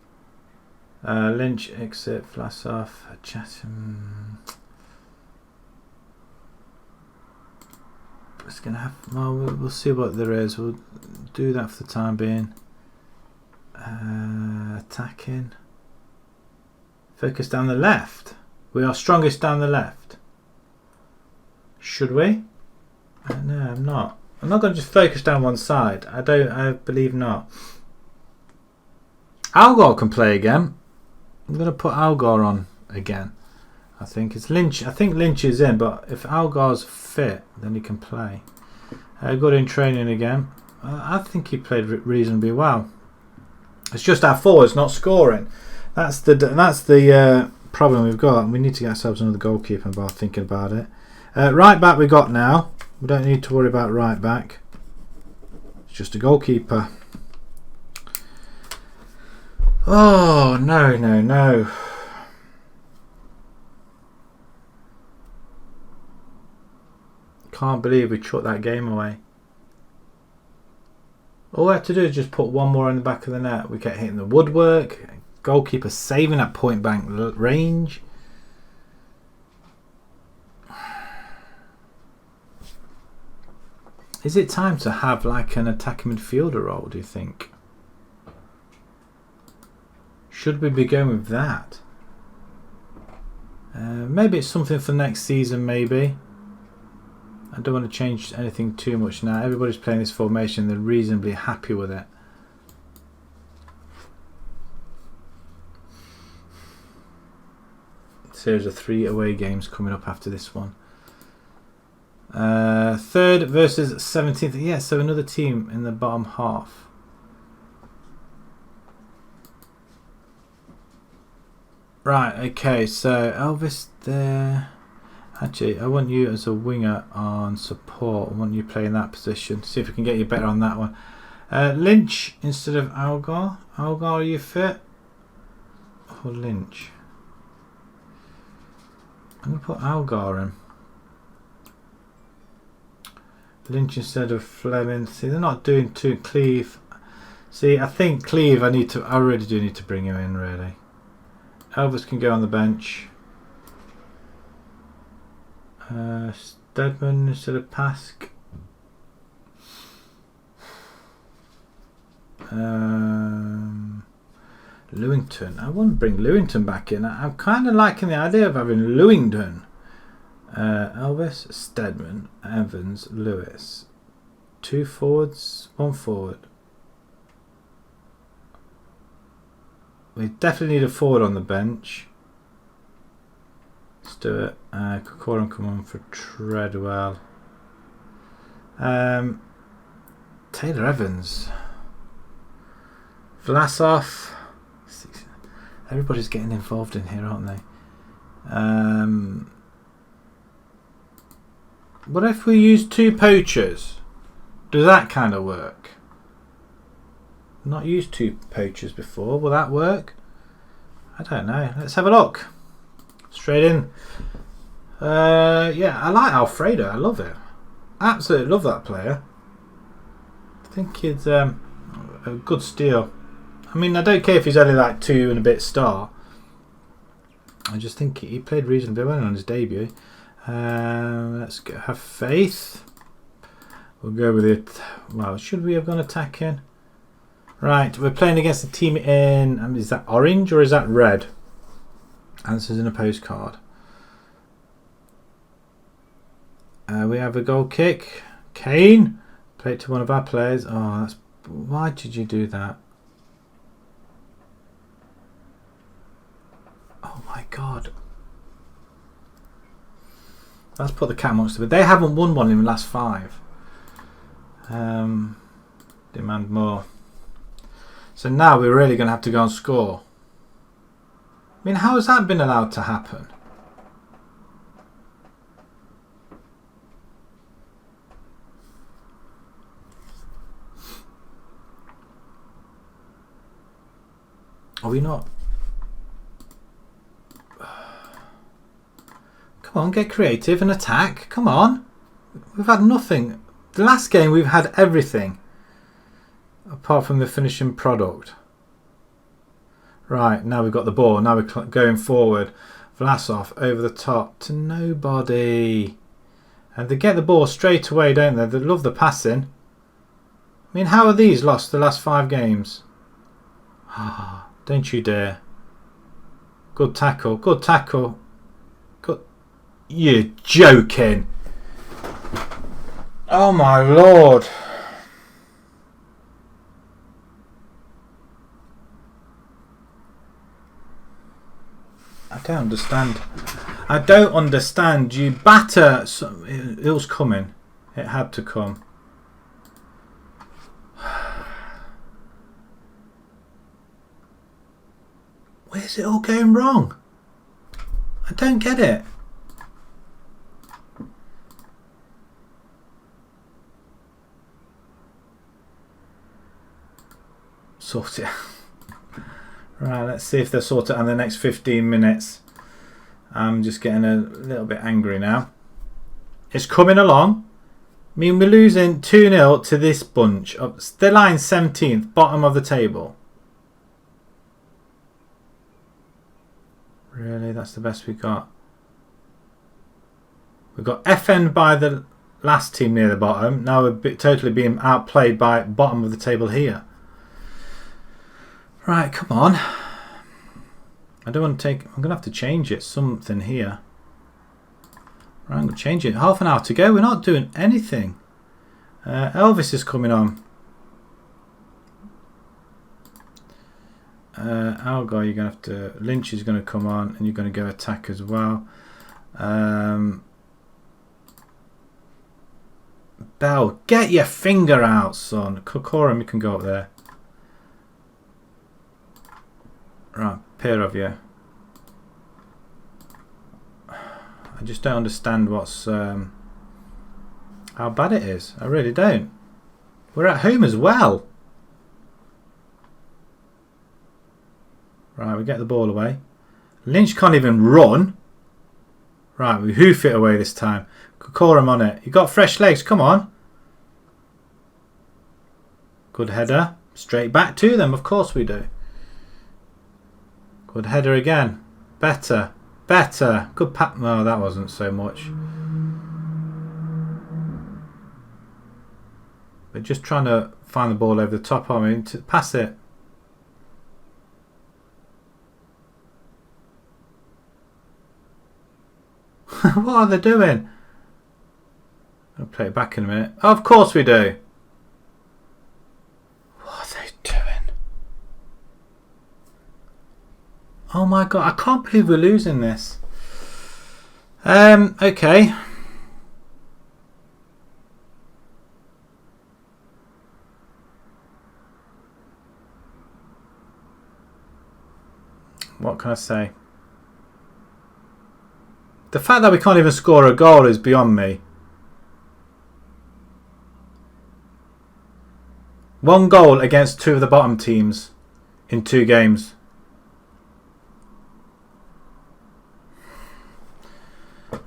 Lynch, exit, Vlasov, Chatham. It's going to have... well, we'll see what there is. We'll do that for the time being. Attacking. Focus down the left. We are strongest down the left. Should we? No, I'm not. I'm not going to just focus down one side. I believe not. Algar can play again. I'm going to put Algar on again. I think it's Lynch. I think Lynch is in, but if Algar's fit, then he can play. Good in training again. I think he played reasonably well. It's just our forwards not scoring. That's the problem we've got. We need to get ourselves another goalkeeper while thinking about it. Right back we got now. We don't need to worry about right back. It's just a goalkeeper. Oh no, no, no. Can't believe we chucked that game away. All we have to do is just put one more in the back of the net. We get hitting the woodwork. Goalkeeper saving at point blank range. Is it time to have like an attacking midfielder role, do you think? Should we be going with that? Maybe it's something for next season, maybe. I don't want to change anything too much now. Everybody's playing this formation. They're reasonably happy with it. Series of 3 away games coming up after this one. 3rd versus 17th. Yeah, so another team in the bottom half. Right, okay, so Elvis there. Actually, I want you as a winger on support. I want you playing that position. See if we can get you better on that one. Lynch instead of Algar. Algar, are you fit? Or Lynch? I'm going to put Algar in. Lynch instead of Fleming. See, they're not doing too Cleve. See, I think Cleve, I really do need to bring him in, really. Elvis can go on the bench. Stedman instead of Pask. Lewington. I want to bring Lewington back in. I'm kind of liking the idea of having Lewington. Elvis, Stedman, Evans, Lewis. 2 forwards, 1 forward. We definitely need a forward on the bench. Let's do it. Kokorum come on for Treadwell. Taylor Evans. Vlasov. Everybody's getting involved in here, aren't they? What if we use 2 poachers? Does that kind of work? Not used 2 poachers before. Will that work? I don't know. Let's have a look. Straight in. Yeah, I like Alfredo. I love it. Absolutely love that player. I think he's a good steal. I mean, I don't care if he's only like 2 and a bit star. I just think he played reasonably well on his debut. Let's go, have faith. We'll go with it. Well, should we have gone attacking? Right, we're playing against a team in... is that orange or is that red? Answers in a postcard. We have a goal kick. Kane. Play it to one of our players. Oh, that's... why did you do that? Oh my god. Let's put the cat amongst them. They haven't won one in the last 5. Demand more. So now we're really going to have to go and score. I mean, how has that been allowed to happen? Are we not? Come on, get creative and attack. Come on. We've had nothing. The last game we've had everything. Apart from the finishing product. Right, now we've got the ball. Now we're going forward. Vlasov over the top to nobody. And they get the ball straight away, don't they? They love the passing. I mean, how are these lost the last 5 games? Ah, don't you dare. Good tackle. Good tackle. Good. You're joking. Oh my lord. I don't understand. I don't understand. You batter. It was coming. It had to come. Where's it all going wrong? I don't get it. Sort it. Right, let's see if they'll sort it in the next 15 minutes. I'm just getting a little bit angry now. It's coming along. I mean, we're losing 2-0 to this bunch. They're lying 17th, bottom of the table. Really? That's the best we got. We've got FN'd by the last team near the bottom. Now we're totally being outplayed by bottom of the table here. Right, come on. I don't want to take... I'm going to have to change it. Something here. Right, I'm going to change it. Half an hour to go. We're not doing anything. Elvis is coming on. Algar, you're going to have to... Lynch is going to come on. And you're going to go attack as well. Bell, get your finger out, son. Kokorum, you can go up there. Right, pair of you. I just don't understand what's how bad it is. I really don't. We're at home as well. Right, we get the ball away. Lynch can't even run. Right, we hoof it away this time. Kokorum on it. You got fresh legs, come on. Good header. Straight back to them, of course we do. Good header again. Better. Better. Good pat. No, that wasn't so much. We're just trying to find the ball over the top of me to pass it. What are they doing? I'll play it back in a minute. Oh, of course we do. What are they doing? Oh my god, I can't believe we're losing this. Okay. What can I say? The fact that we can't even score a goal is beyond me. 1 goal against 2 of the bottom teams in 2 games.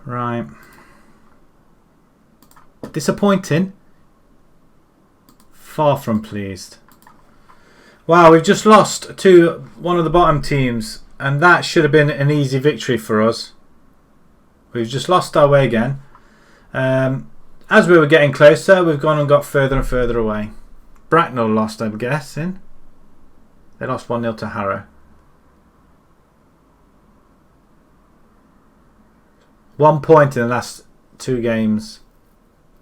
Right. Disappointing. Far from pleased. Wow, we've just lost to one of the bottom teams, and that should have been an easy victory for us. We've just lost our way again. As we were getting closer, we've gone and got further and further away. Bracknell lost, I'm guessing. They lost 1-0 to Harrow. 1 point in the last 2 games.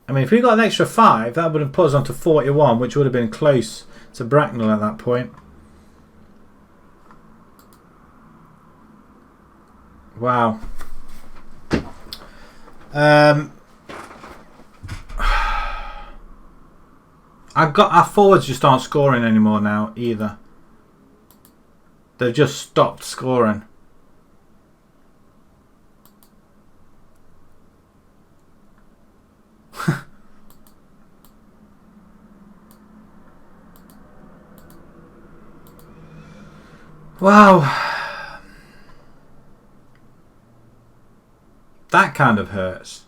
I mean, if we got an extra 5, that would have put us on to 41, which would have been close to Bracknell at that point. Wow. Our forwards just aren't scoring anymore now either. They've just stopped scoring. Wow. That kind of hurts.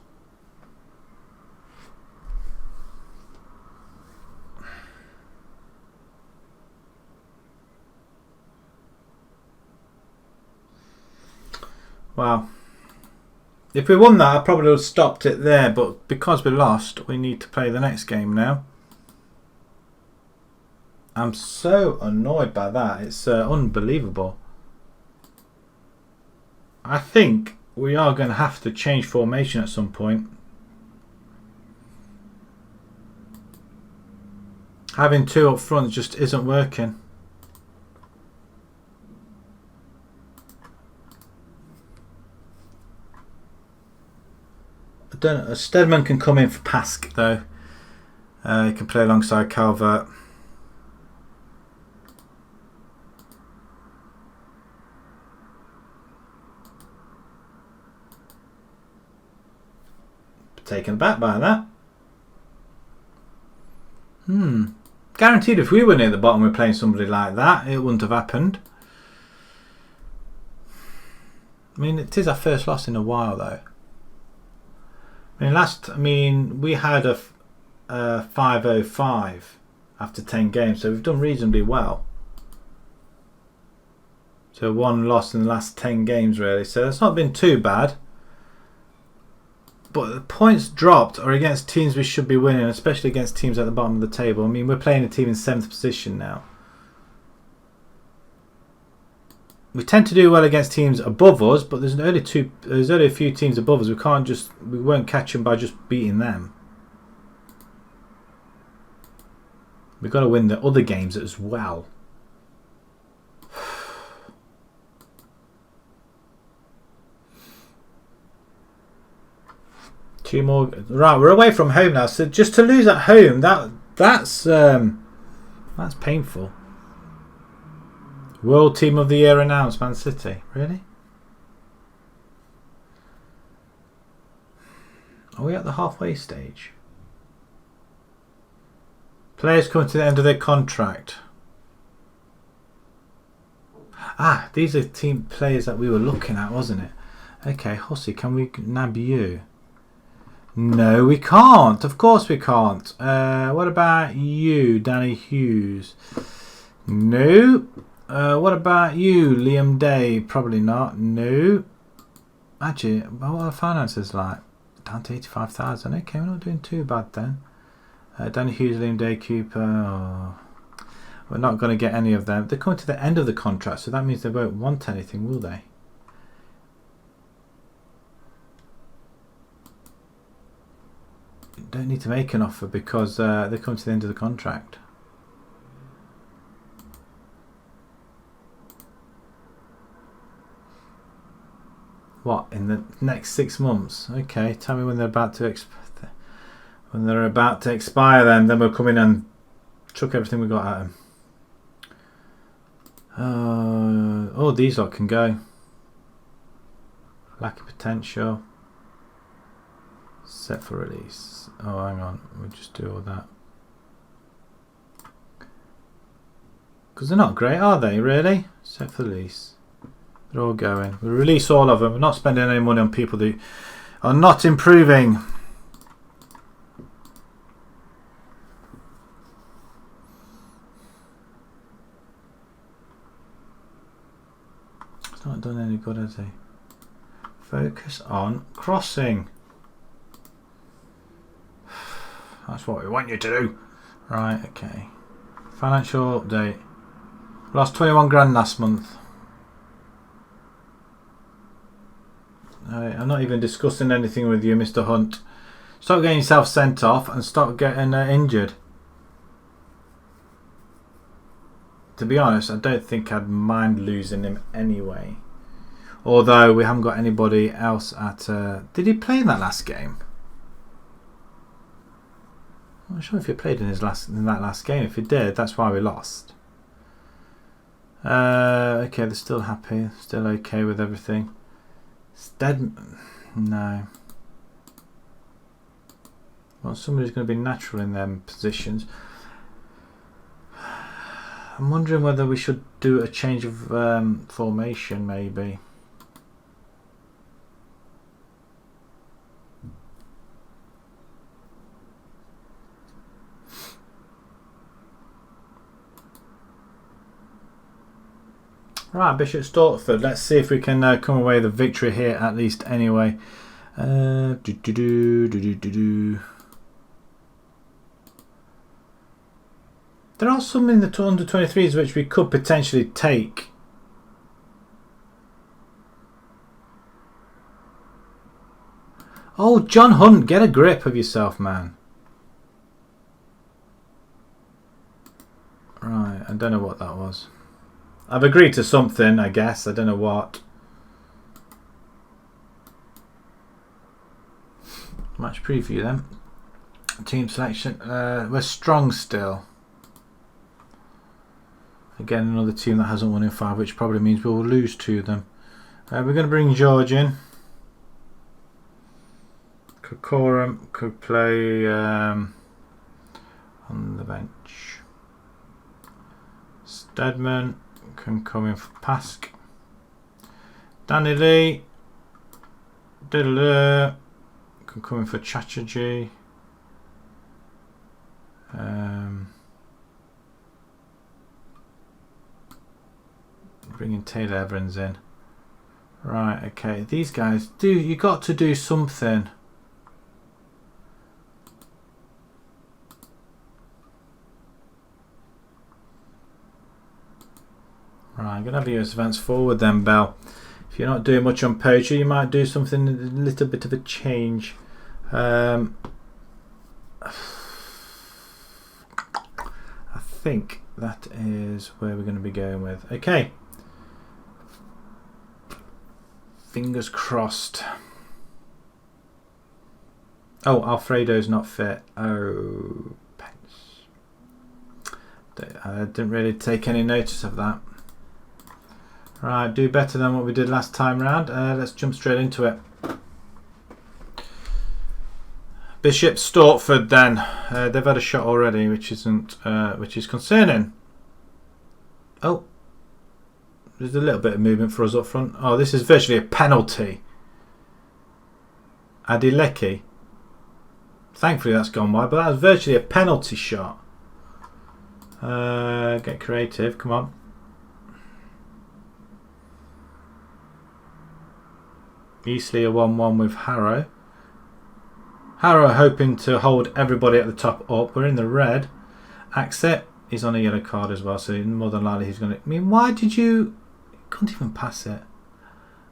Wow. If we won that, I probably would have stopped it there, but because we lost, we need to play the next game now. I'm so annoyed by that. It's unbelievable. I think we are going to have to change formation at some point. Having two up front just isn't working. I don't know. Steadman can come in for Pask though. He can play alongside Calvert. Taken aback by that. Guaranteed if we were near the bottom we're playing somebody like that, it wouldn't have happened. I mean, it is our first loss in a while though. I mean, we had a 505 after 10 games, so we've done reasonably well. So one loss in the last 10 games really, so it's not been too bad. But the points dropped are against teams we should be winning, especially against teams at the bottom of the table. I mean, we're playing a team in 7th position now. We tend to do well against teams above us, but there's only a few teams above us. We won't catch them by just beating them. We've got to win the other games as well. Two more. Right, we're away from home now. So just to lose at home, that's painful. World Team of the Year announced, Man City. Really? Are we at the halfway stage? Players coming to the end of their contract. Ah, these are team players that we were looking at, wasn't it? Okay, Hussey, can we nab you? No, we can't. Of course we can't. What about you, Danny Hughes? No. What about you, Liam Day? Probably not. No. Actually, what are the finances like? Down to 85,000. Okay, we're not doing too bad then. Danny Hughes, Liam Day, Cooper. Oh. We're not going to get any of them. They're coming to the end of the contract, so that means they won't want anything, will they? Don't need to make an offer because they come to the end of the contract. What, in the next 6 months? Okay, tell me when they're about to expire. Then we'll come in and chuck everything we got at them. Oh, these lot can go. Lack of potential. Set for release. Oh, hang on. We'll just do all that. Because they're not great, are they, really? Set for release. They're all going. We'll release all of them. We're not spending any money on people that are not improving. It's not done any good, has he? Focus on crossing. That's what we want you to do. Right, okay. Financial update. Lost 21 grand last month. I'm not even discussing anything with you, Mr. Hunt. Stop getting yourself sent off and stop getting injured. To be honest, I don't think I'd mind losing him anyway. Although we haven't got anybody else at... did he play in that last game? I'm not sure if he played in that last game. If he did, that's why we lost. Okay, they're still happy. Still okay with everything. Steadman, no. Well, somebody's going to be natural in them positions. I'm wondering whether we should do a change of formation, maybe. Right, Bishop Stortford. Let's see if we can come away with a victory here at least anyway. There are some in the under 23s which we could potentially take. Oh, John Hunt, get a grip of yourself, man. Right, I don't know what that was. I've agreed to something, I guess. I don't know what. Match preview then. Team selection. We're strong still. Again, another team that hasn't won in 5, which probably means we'll lose to them. We're going to bring George in. Kokorum could play on the bench. Stedman can come in for Pask. Danny Lee can come in for Chatterjee. Bringing Taylor Evans in. Right, okay. These guys, you got to do something. Right, I'm going to have you advance forward then, Bell. If you're not doing much on Poacher, you might do something, a little bit of a change. I think that is where we're going to be going with. Okay. Fingers crossed. Oh, Alfredo's not fit. Oh, pence. I didn't really take any notice of that. Right, do better than what we did last time round. Let's jump straight into it. Bishop Stortford then. They've had a shot already, which is concerning. Oh, there's a little bit of movement for us up front. Oh, this is virtually a penalty. Adileki. Thankfully that's gone wide, but that was virtually a penalty shot. Get creative, come on. Eastleigh a 1-1 with Harrow. Harrow hoping to hold everybody at the top up. We're in the red. Axet, he's on a yellow card as well, so more than likely he's going to... I mean, why did you... He couldn't even pass it.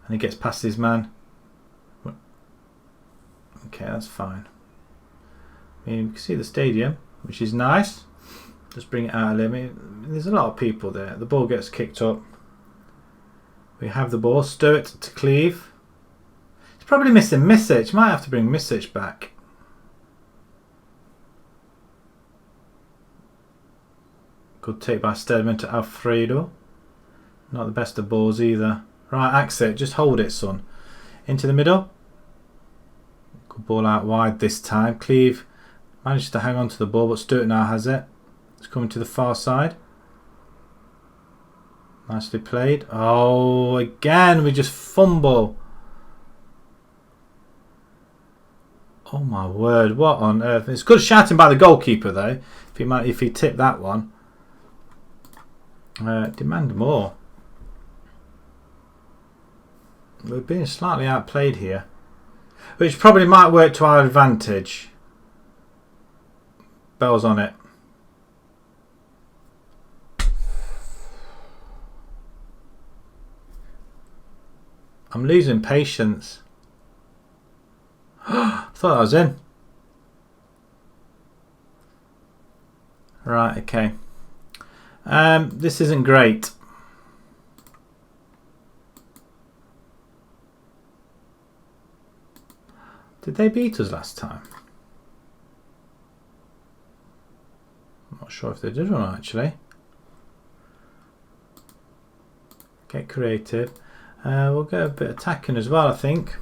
And he gets past his man. Okay, that's fine. I mean, you can see the stadium, which is nice. Just bring it out a little bit. There's a lot of people there. The ball gets kicked up. We have the ball. Stewart to Cleve. He's probably missing Misic. Might have to bring Misic back. Good take by Stedman to Alfredo. Not the best of balls either. Right, Axet, just hold it, son. Into the middle. Good ball out wide this time. Cleve managed to hang on to the ball, but Stewart now has it. It's coming to the far side. Nicely played. Oh, again, we just fumble. Oh my word, what on earth? It's good shouting by the goalkeeper though. If he tipped that one. Demand more. We're being slightly outplayed here, which probably might work to our advantage. Bell's on it. I'm losing patience. I thought I was in. Right, okay. This isn't great. Did they beat us last time? I'm not sure if they did or not, actually. Get creative. We'll get a bit attacking as well, I think.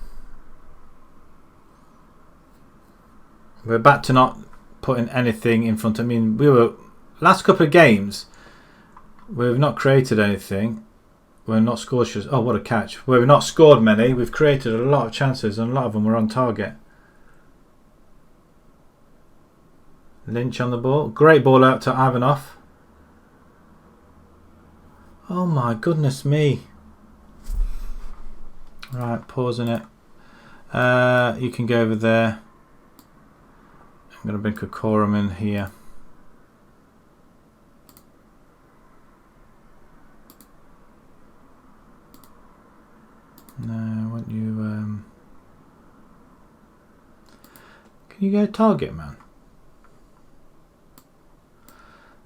We're back to not putting anything in front. I mean, we were last couple of games. We've not created anything. We've not scored. Oh, what a catch. We've not scored many. We've created a lot of chances and a lot of them were on target. Lynch on the ball. Great ball out to Ivanov. Oh my goodness me. Right, pausing it. You can go over there. I'm going to bring Kokorum in here. No, won't you? Can you go target, man?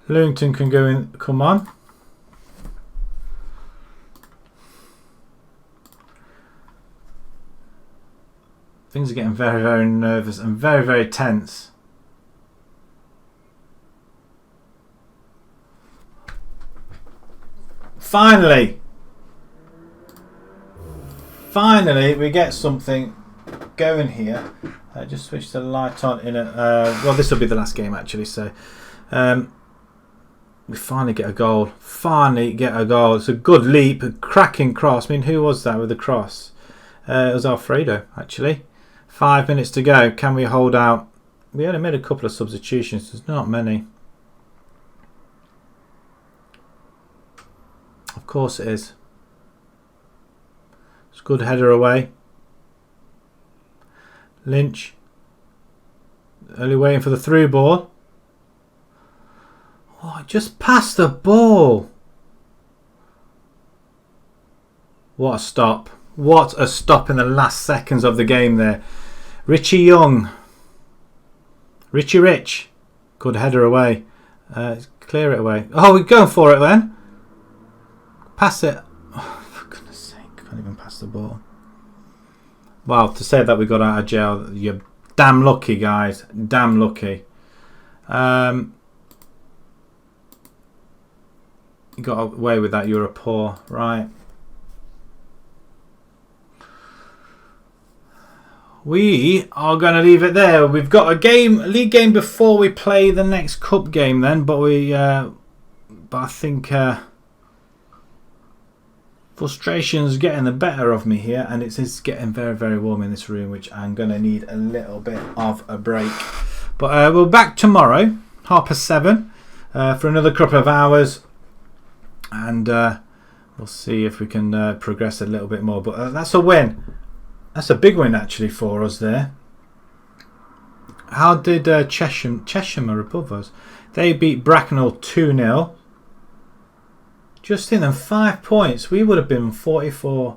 Lewington can go in. Come on. Things are getting very, very nervous and very, very tense. Finally! Finally, we get something going here. Just switch the light on in a... well, this will be the last game, actually, so... we finally get a goal. Finally get a goal. It's a good leap, a cracking cross. I mean, who was that with the cross? It was Alfredo, actually. 5 minutes to go. Can we hold out? We only made a couple of substitutions. There's not many. Of course it is. It's a good header away. Lynch. Only waiting for the through ball. Oh, I just passed the ball. What a stop. What a stop in the last seconds of the game there. Richie Young. Richie Rich. Good header away. Clear it away. Oh, we're going for it then. Pass it. Oh, for goodness sake. Can't even pass the ball. Well, to say that we got out of jail, you're damn lucky, guys. Damn lucky. You got away with that. You're a poor. Right. We are going to leave it there. We've got a league game before we play the next cup game then, but I think frustration's getting the better of me here, and it's getting very, very warm in this room, which I'm going to need a little bit of a break. But we're back tomorrow, 7:30, for another couple of hours, and we'll see if we can progress a little bit more. But that's a win. That's a big win actually for us there. How did Chesham are above us? They beat Bracknell 2-0. Just in them 5 points. We would have been 44.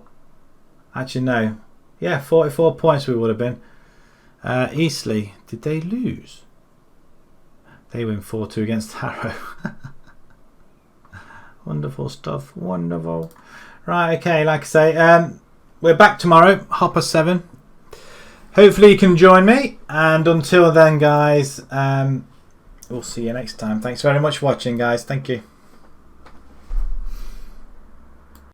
Actually no. Yeah, 44 points we would have been. Eastleigh, did they lose? They win 4-2 against Harrow. Wonderful stuff. Wonderful. Right, okay, like I say, we're back tomorrow, 7:30. Hopefully you can join me. And until then, guys, we'll see you next time. Thanks very much for watching, guys. Thank you.